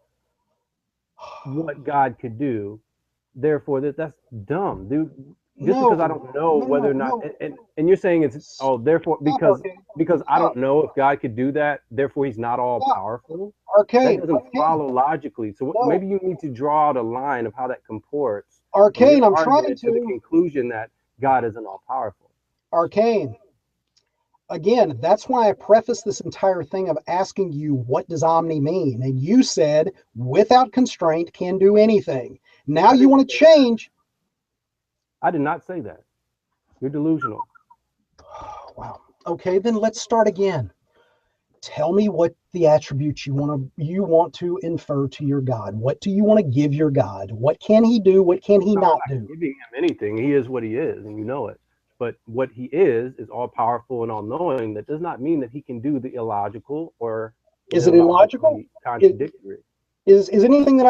what God could do, therefore that's dumb, dude. Just because I No, don't know whether or not, no. and you're saying it's therefore Stop, Arcane. because I don't Stop. know if God could do that, therefore He's not all Stop. powerful. That Arcane. doesn't follow logically. So No. maybe you need to draw out a line of how that comports from your Arcane. I'm trying argument to the to. conclusion that God isn't all powerful. Arcane. Again, that's why I prefaced this entire thing of asking you, what does omni mean? And you said, without constraint, can do anything. Now you want to change. I did not say that. You're delusional. Wow. Okay, then let's start again. Tell me what the attributes you want to infer to your God. What do you want to give your God? What can he do? What can he not do? Giving him anything. He is what he is, and you know it. But what he is all powerful and all knowing. That does not mean that he can do the illogical or is it illogical? Contradictory. Is anything that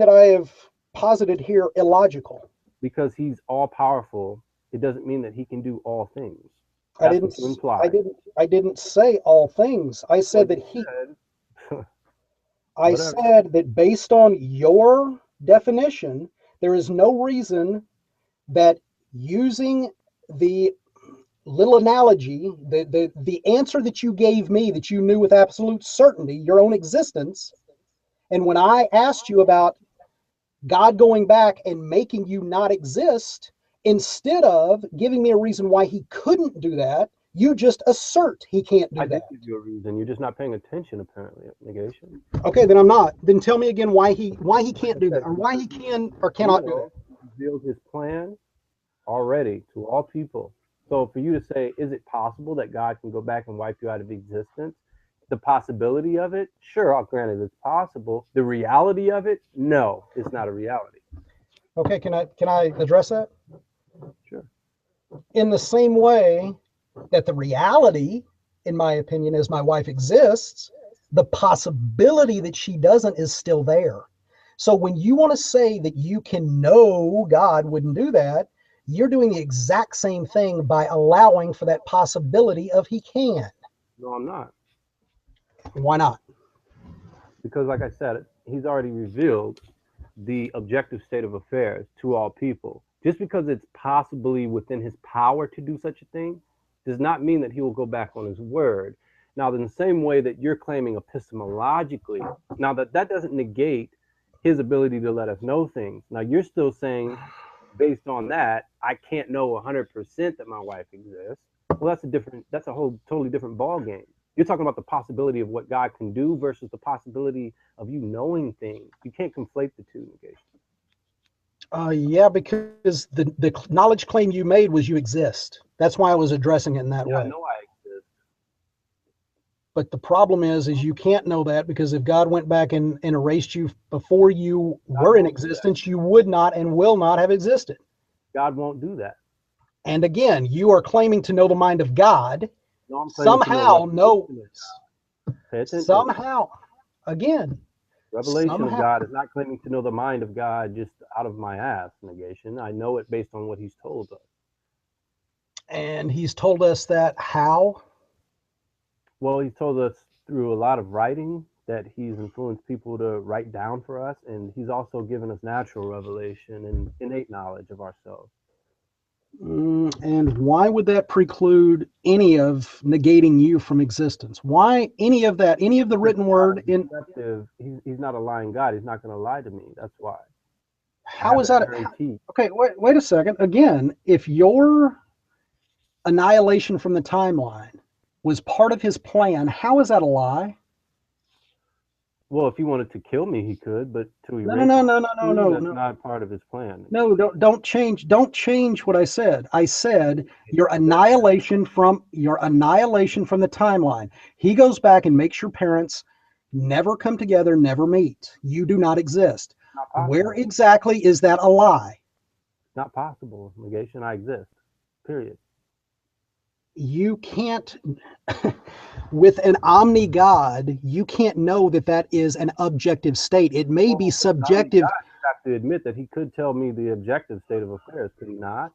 I have posited here illogical? Because he's all powerful, it doesn't mean that he can do all things. I didn't say all things. I said that he. I said that based on your definition, there is no reason that using the little analogy, the answer that you gave me, that you knew with absolute certainty, your own existence, and when I asked you about God going back and making you not exist, instead of giving me a reason why he couldn't do that, you just assert he can't do that. I did give you a reason. You're just not paying attention, apparently. Negation. Okay, then I'm not. Then tell me again why he can't do that, or why he can or cannot do that. He revealed his plan already to all people. So for you to say, is it possible that God can go back and wipe you out of existence? The possibility of it, sure, I'll grant it, it's possible. The reality of it, no, it's not a reality. Okay, can I address that? Sure. In the same way that the reality, in my opinion, is my wife exists, the possibility that she doesn't is still there. So when you want to say that you can know God wouldn't do that, you're doing the exact same thing by allowing for that possibility of he can. No, I'm not. Why not? Because like I said, he's already revealed the objective state of affairs to all people. Just because it's possibly within his power to do such a thing does not mean that he will go back on his word. Now, in the same way that you're claiming epistemologically, now that doesn't negate his ability to let us know things. Now, you're still saying, based on that, I can't know 100% that my wife exists. Well, that's a whole totally different ball game. You're talking about the possibility of what God can do versus the possibility of you knowing things. You can't conflate the two, Negation. Yeah, because the knowledge claim you made was you exist. That's why I was addressing it in that way. I know I exist. But the problem is you can't know that, because if God went back and erased you before you were in existence, you would not and will not have existed. God won't do that. And again, you are claiming to know the mind of God. No, somehow again, revelation of God is not claiming to know the mind of God just out of my ass, Negation. I know it based on what he's told us. And he's told us that how? Well, he's told us through a lot of writing that he's influenced people to write down for us, and he's also given us natural revelation and innate knowledge of ourselves. And why would that preclude any of negating you from existence? Why any of that, any of the written word in he's not a lying God. He's not going to lie to me. That's why. How is that? Okay, wait a second. Again, if your annihilation from the timeline was part of his plan, how is that a lie? Well, if he wanted to kill me, he could, but to erase no, that's not part of his plan. No, don't change what I said. I said your annihilation from the timeline. He goes back and makes your parents never come together, never meet. You do not exist. Where exactly is that a lie? Not possible. Negation. I exist. Period. You can't, with an omni God, you can't know that is an objective state. It may be subjective. God, you have to admit that he could tell me the objective state of affairs, could he not?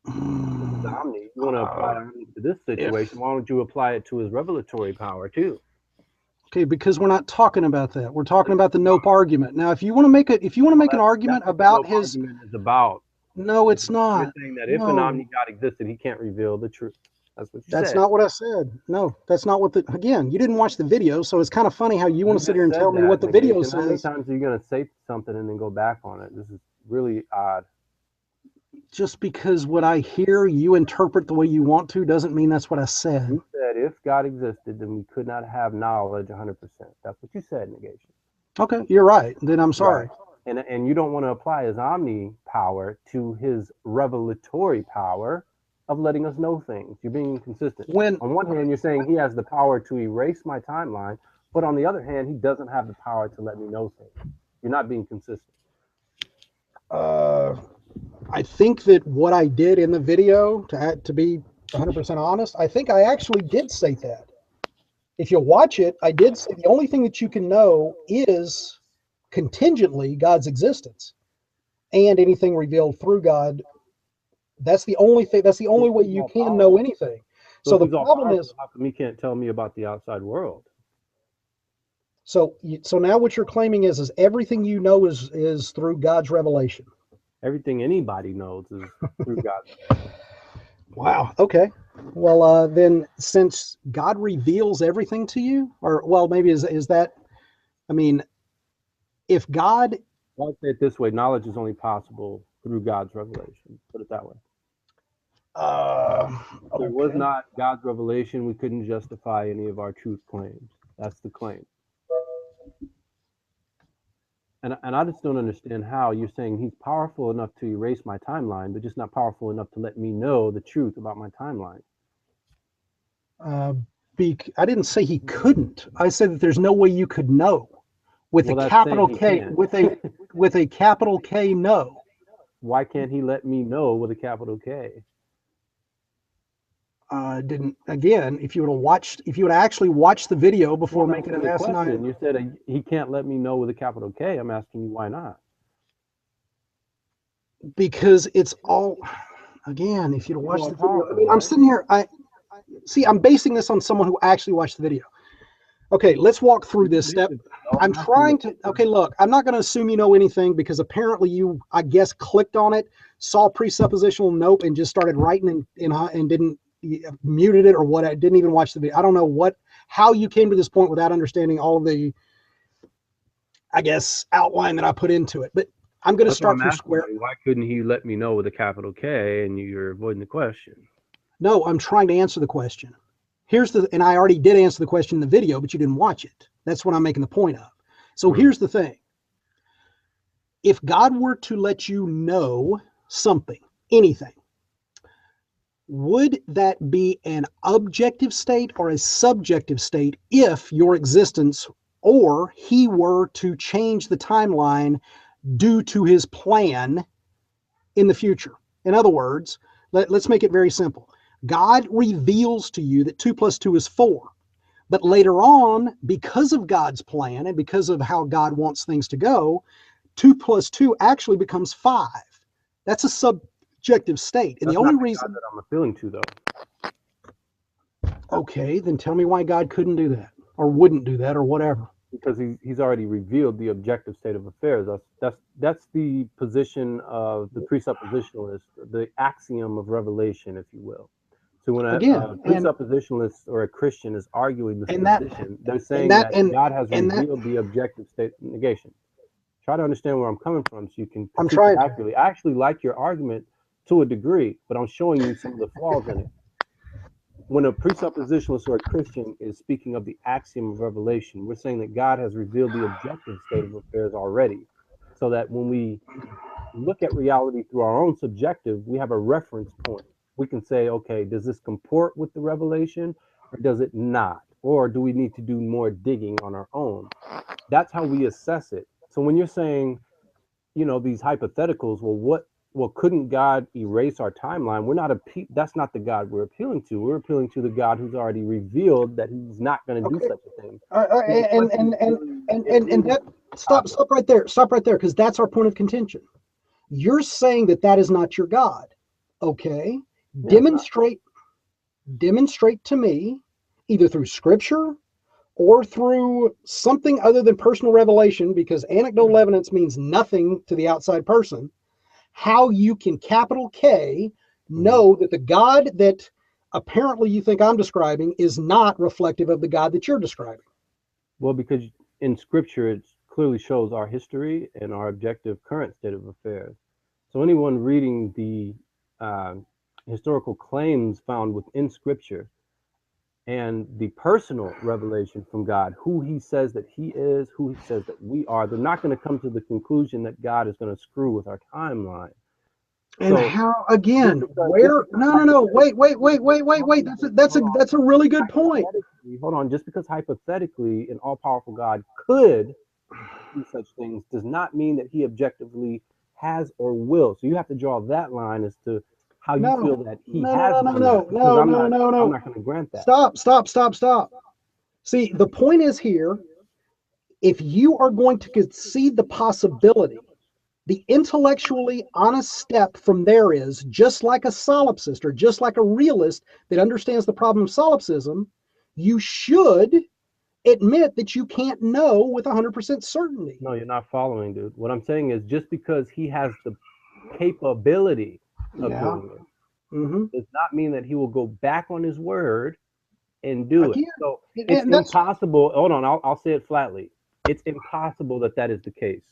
Omni. You want to apply omni to this situation? Why don't you apply it to his revelatory power too? Okay, because we're not talking about that. We're talking about the nope argument. Now, if you want to make an argument about his argument is about. No, it's not. You're saying that if an omni God existed, he can't reveal the truth. That's what you said. That's not what I said. No, that's not what again, you didn't watch the video, so it's kind of funny how you want to sit here and tell me what the video says. How many times are you going to say something and then go back on it? This is really odd. Just because what I hear you interpret the way you want to doesn't mean that's what I said. You said if God existed, then we could not have knowledge 100%. That's what you said, Negation. Okay, you're right. Then I'm sorry. Right. And you don't want to apply his omni power to his revelatory power of letting us know things. You're being inconsistent. When On one hand, you're saying he has the power to erase my timeline, but on the other hand, he doesn't have the power to let me know things. You're not being consistent. I think that what I did in the video, to be 100% honest, I think I actually did say that. If you watch it, I did say the only thing that you can know is contingently God's existence and anything revealed through God. That's the only thing. That's the only way you can know anything. So the problem is, how come he can't tell me about the outside world? so now what you're claiming is everything you know is through God's revelation. Everything anybody knows is through God. Wow. Okay. Well, then since God reveals everything to you, or well, maybe is that? I mean, if God, I'll say it this way: knowledge is only possible through God's revelation. Put it that way. If there was okay. not God's revelation, we couldn't justify any of our truth claims. That's the claim. And I just don't understand how you're saying he's powerful enough to erase my timeline, but just not powerful enough to let me know the truth about my timeline. I didn't say he couldn't. I said that there's no way you could know with Well, a that's saying capital he K, can. with a capital K. No. Why can't he let me know with a capital K? Didn't again. If you would have actually watched the video before Well, making an the asinine. question. You said he can't let me know with a capital K. I'm asking you why not? Because it's all, again, if you'd watch the video, powerful, I mean, I'm right? sitting here, I'm basing this on someone who actually watched the video. Okay, let's walk through this step. I'm trying to, okay, look, I'm not going to assume you know anything because apparently you, I guess, clicked on it, saw presuppositional nope, and just started writing and didn't, muted it or what, I didn't even watch the video. I don't know how you came to this point without understanding all of the, I guess, outline that I put into it. But I'm going to start from square. Why couldn't he let me know with a capital K? And you're avoiding the question. No, I'm trying to answer the question. And I already did answer the question in the video, but you didn't watch it. That's what I'm making the point of. So here's the thing. If God were to let you know something, anything, would that be an objective state or a subjective state if your existence or he were to change the timeline due to his plan in the future? In other words, let's make it very simple. God reveals to you that 2 + 2 is 4. But later on, because of God's plan and because of how God wants things to go, 2 + 2 actually becomes 5. That's a subjective state. And That's the only not the reason God that I'm appealing to, though. Okay, then tell me why God couldn't do that or wouldn't do that or whatever. Because he's already revealed the objective state of affairs. That's the position of the presuppositionalist, the axiom of revelation, if you will. So when a presuppositionalist or a Christian is arguing this position, they're saying that God has revealed the objective state of negation. Try to understand where I'm coming from so you can critique it accurately. I actually like your argument to a degree, but I'm showing you some of the flaws in it. When a presuppositionalist or a Christian is speaking of the axiom of revelation, we're saying that God has revealed the objective state of affairs already, so that when we look at reality through our own subjective, we have a reference point. We can say, okay, does this comport with the revelation or does it not? Or do we need to do more digging on our own? That's how we assess it. So when you're saying, these hypotheticals, couldn't God erase our timeline? That's not the God we're appealing to. We're appealing to the God who's already revealed that he's not going to do such a thing. And that, stop right there. Stop right there, because that's our point of contention. You're saying that is not your God. Okay. Yeah, demonstrate to me, either through scripture or through something other than personal revelation, because anecdotal evidence means nothing to the outside person, how you can capital K know that the God that apparently you think I'm describing is not reflective of the God that you're describing. Well, because in scripture, it clearly shows our history and our objective current state of affairs. So anyone reading the historical claims found within scripture and the personal revelation from God, who he says that he is, who he says that we are, they're not going to come to the conclusion that God is going to screw with our timeline. And So how, again, where, no, wait. That's a really good point. Hold on, just because hypothetically an all-powerful God could do such things does not mean that he objectively has or will. So you have to draw that line as to how you feel that he has done that. Because I'm not going to grant that. Stop. See, the point is here, if you are going to concede the possibility, the intellectually honest step from there is, just like a solipsist or just like a realist that understands the problem of solipsism, you should admit that you can't know with 100% certainty. No, you're not following, dude. What I'm saying is, just because he has the capability of doing it does not mean that he will go back on his word and do it. So it's impossible. Hold on, I'll say it flatly. It's impossible that that is the case.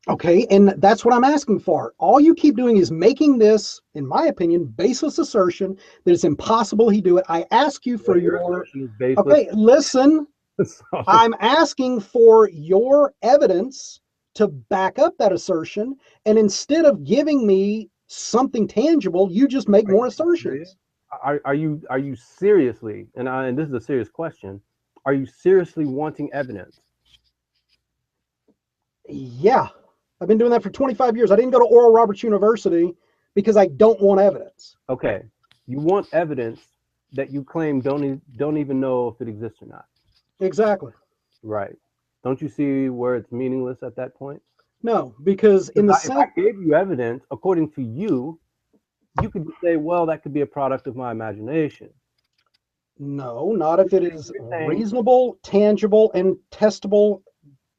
Okay, and that's what I'm asking for. All you keep doing is making this, in my opinion, baseless assertion that it's impossible he do it. I ask you for your assertion is baseless. Okay, listen. I'm asking for your evidence to back up that assertion, and instead of giving me something tangible, you just make more assertions. Are you seriously, and this is a serious question, are you seriously wanting evidence? Yeah. I've been doing that for 25 years. I didn't go to Oral Roberts University because I don't want evidence. Okay. You want evidence that you claim don't even know if it exists or not. Exactly. Right. Don't you see where it's meaningless at that point? No, because if I gave you evidence, according to you, you could say, well, that could be a product of my imagination. No, not if it is reasonable, tangible, and testable,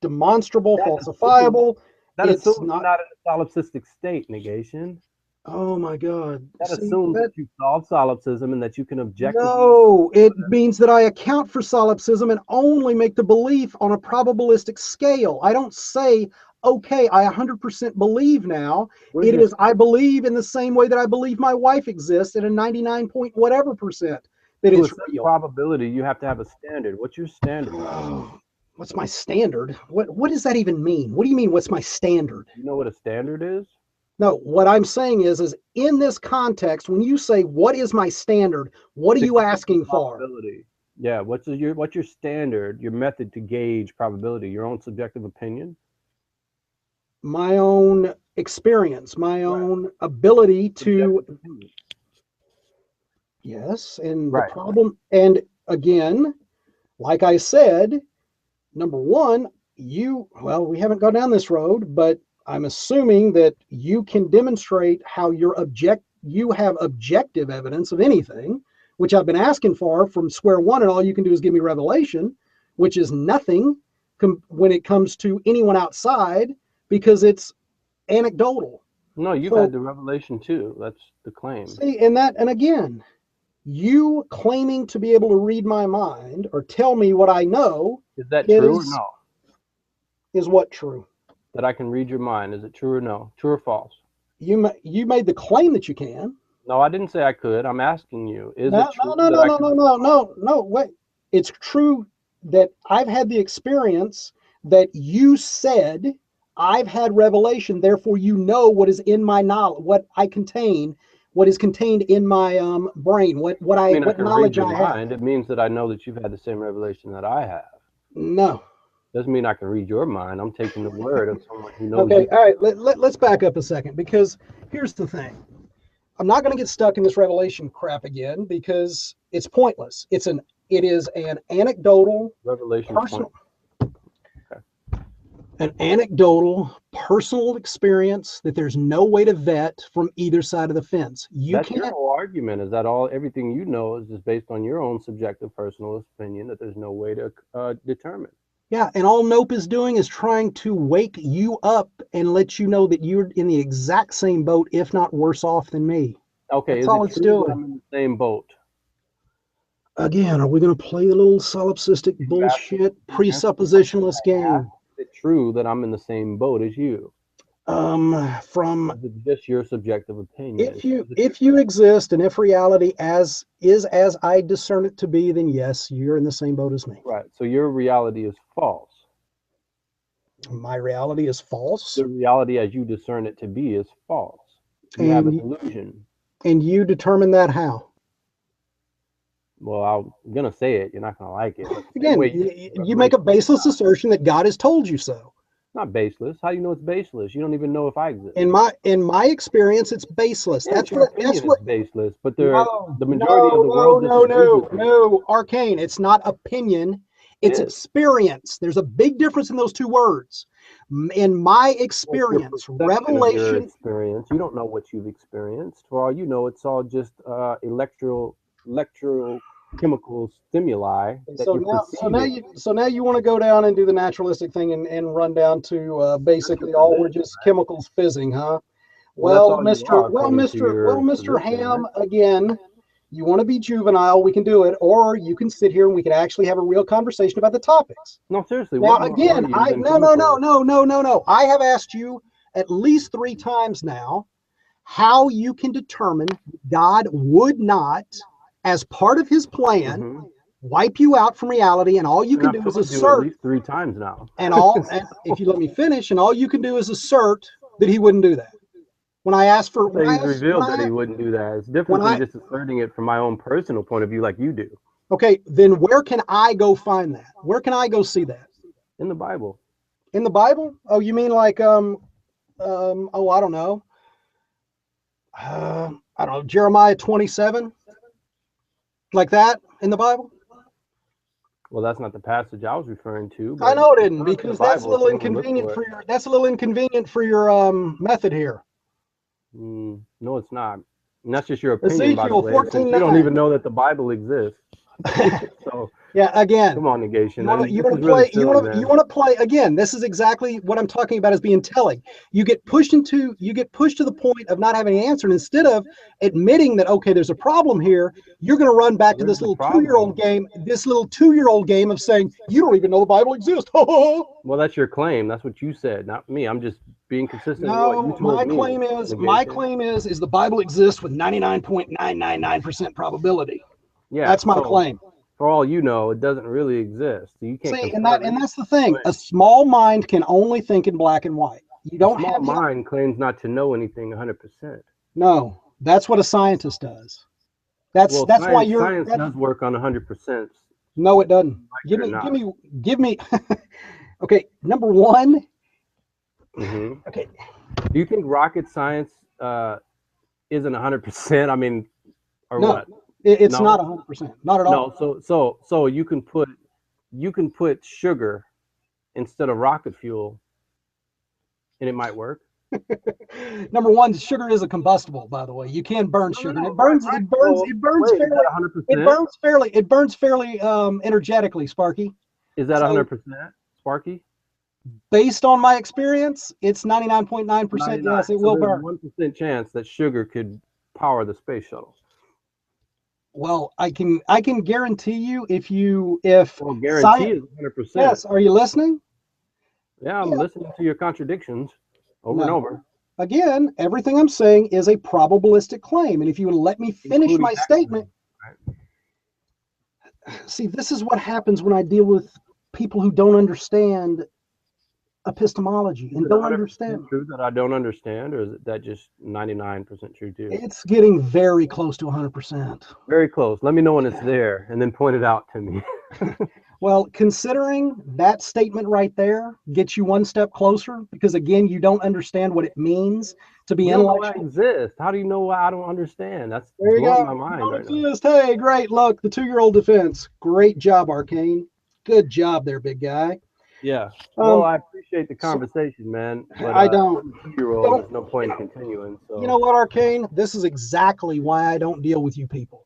demonstrable, falsifiable. That assumes not in a solipsistic state, negation. Oh my God. That assumes that you solve solipsism and that you can objectively. No, it means that I account for solipsism and only make the belief on a probabilistic scale. I don't say, okay, I 100% believe now. It is, I believe in the same way that I believe my wife exists at a 99 point whatever percent that it's real. Probability, you have to have a standard. What's your standard? What's my standard? What does that even mean? What do you mean, what's my standard? You know what a standard is? No, what I'm saying is in this context, when you say, what is my standard, what are you asking for? Yeah, what's your standard, your method to gauge probability? Your own subjective opinion? My own experience, my own ability to... Yes, and the problem, and again, like I said, number one, we haven't gone down this road, but I'm assuming that you can demonstrate how you have objective evidence of anything, which I've been asking for from square one, and all you can do is give me revelation, which is nothing when it comes to anyone outside, because it's anecdotal. No, you've had the revelation too. That's the claim. See, and again, you claiming to be able to read my mind or tell me what I know. Is that true or no? Is what true? That I can read your mind. Is it true or no? True or false? You made the claim that you can. No, I didn't say I could. I'm asking you. Is it true? No, wait. It's true that I've had the experience that you said I've had revelation, therefore you know what is in my knowledge, what I contain, what is contained in my brain, what knowledge I have. It means that I know that you've had the same revelation that I have. No. Doesn't mean I can read your mind. I'm taking the word of someone who knows. Okay, all right. Let's back up a second, because here's the thing. I'm not going to get stuck in this revelation crap again because it's pointless. It is an anecdotal revelation. An anecdotal personal experience that there's no way to vet from either side of the fence. That's your whole argument, is that everything you know is just based on your own subjective personal opinion, that there's no way to determine. Yeah, and all Nope is doing is trying to wake you up and let you know that you're in the exact same boat, if not worse off than me. Okay, that's all it's doing. I'm in the same boat. Again, are we going to play the little solipsistic bullshit presuppositionless game? Is it true that I'm in the same boat as you? From It's just your subjective opinion. if you exist and if reality as I discern it to be, then yes, you're in the same boat as me. Right. So your reality is false. My reality is false, The reality as you discern it to be is false. You have an and illusion. you determine that how? Well, I'm gonna say it. You're not gonna like it. But the same Again, way you make a baseless assertion that God has told you so. not baseless. How do you know it's baseless? You don't even know if I exist. In my experience, it's baseless. Yes, your opinion is baseless, but No, the majority of no, the no, world no, disagrees with no, you. no. Arcane. It's not opinion. It It's is. experience. There's a big difference in those two words. In my That's your experience, perception of your revelation. experience. You don't know what you've experienced. For all you know, it's all just electrochemical stimuli that So you're now, perceiving. so now you want to go down and do the naturalistic thing and run down to That's your basically all we're position, just right? chemicals fizzing, huh? Well, that's all you are according to your Mr. position, right? Ham, again, you want to be juvenile, we can do it, or you can sit here and we can actually have a real conversation about the topics. No, seriously, Now, what more are again, you than no, no, no, chemicals? no, no, no, no. I have asked you at least 3 times now how you can determine God would not, as part of his plan, Mm-hmm. wipe you out from reality, and all you And can I've do is told you at assert, least 3 times now. and if you let me finish, and all you can do is assert that he wouldn't do that. When I asked for, So he's revealed that he wouldn't do that. It's when different than I, just asserting it from my own personal point of view, like you do okay, then where can I go find that? Where can I go see that? in the Bible. In the Bible? Oh, you mean like, oh, I don't know. I don't know, Jeremiah 27, like that in the Bible? Well, that's not the passage I was referring to, I but know it it's didn't, not in the because that's a Bible if little you want to look inconvenient for it. for your method here. No, it's not. And that's just your opinion, by the Ezekiel way, since you don't 14:9. even know that the Bible exists. So Yeah, again, come on, negation. you want to This is really silly, you man. want to play again. This is exactly what I'm talking about as being telling. You get pushed to the point of not having an answer, and instead of admitting that, okay, there's a problem here, you're going to run back to Where's this the little problem? 2-year-old game of saying you don't even know the Bible exists. Well, that's your claim. That's what you said, not me. I'm just being consistent with what you No, told me, negation. is the Bible exists with 99.999% probability. Yeah, That's my so claim. for all you know, it doesn't really exist. So you can't See, confirm and any that's the thing. claim. A small mind can only think in black and white. You A don't small have the mind claims not to know anything 100%. no. That's what a scientist does. Well, That's why you're science does work on 100%, no, it doesn't. like it or not. Give me. Okay, number one. Hmm. Okay, Do you think rocket science isn't 100%? I mean, or no, what? it's not No, 100%, not at no. all. So you can put sugar instead of rocket fuel, and it might work. Number one, sugar is a combustible, by the way. You can burn No, no, sugar, and no. Right, right. So wait, is that it 100%? burns fairly energetically, Sparky. Is that So 100%, Sparky? based on my experience, it's 99.9%. 99. Yes, it So will there's burn. 1% chance that sugar could power the space shuttle. Well, I can guarantee you if Well, guarantee science. is 100%. Yes, are you listening? Yeah, I'm Yeah. listening to your contradictions over and No. over, Again, everything I'm saying is a probabilistic claim, and if you would let me finish including my that statement, claim. Right? see, this is what happens when I deal with people who don't understand epistemology Is and it don't understand. 100% true that I don't understand, or is it that just 99% true too? It's getting very close to 100%. Very close. Let me know when it's there, and then point it out to me. Well, considering that statement right there gets you one step closer, because again, you don't understand what it means to be You don't know I intellectual. exist. How do you know why I don't understand? That's There you blowing go. my You mind don't right now. exist. Hey, great. Look, the 2-year-old defense. Great job, Arcane. Good job there, big guy. Yeah. Well, Um, I appreciate the so conversation, man. But I if don't I'm a 2-year-old, don't there's no point in continuing. you know So what, Arcane? This is exactly why I don't deal with you people.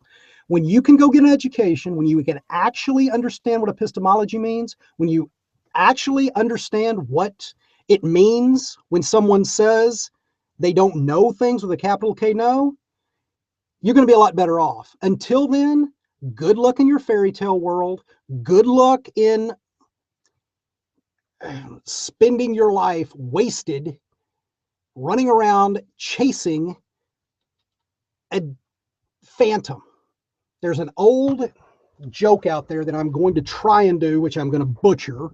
When you can go get an education, when you can actually understand what epistemology means, when you actually understand what it means when someone says they don't know things with a capital K no, you're going to be a lot better off. Until then, good luck in your fairy tale world. Good luck in spending your life wasted running around chasing a phantom. There's an old joke out there that I'm going to try and do, which I'm going to butcher.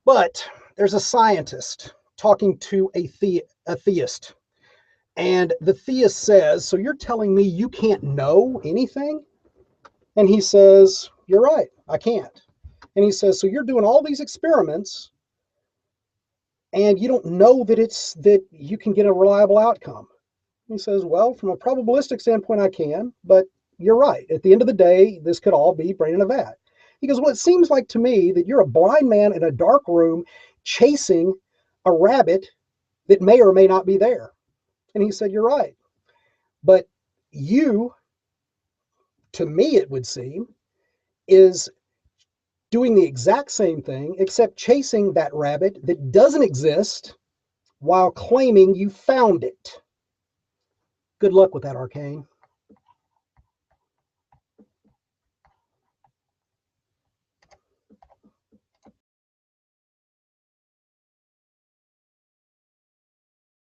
But there's a scientist talking to a theist. And the theist says, so you're telling me you can't know anything? And he says, you're right, I can't. And he says, so you're doing all these experiments and you don't know that you can get a reliable outcome. And he says, well, from a probabilistic standpoint, I can, but you're right. At the end of the day, this could all be brain in a vat. He goes, well, it seems like to me that you're a blind man in a dark room chasing a rabbit that may or may not be there. And he said, you're right. But you, to me, it would seem, is doing the exact same thing, except chasing that rabbit that doesn't exist while claiming you found it. Good luck with that, Arcane.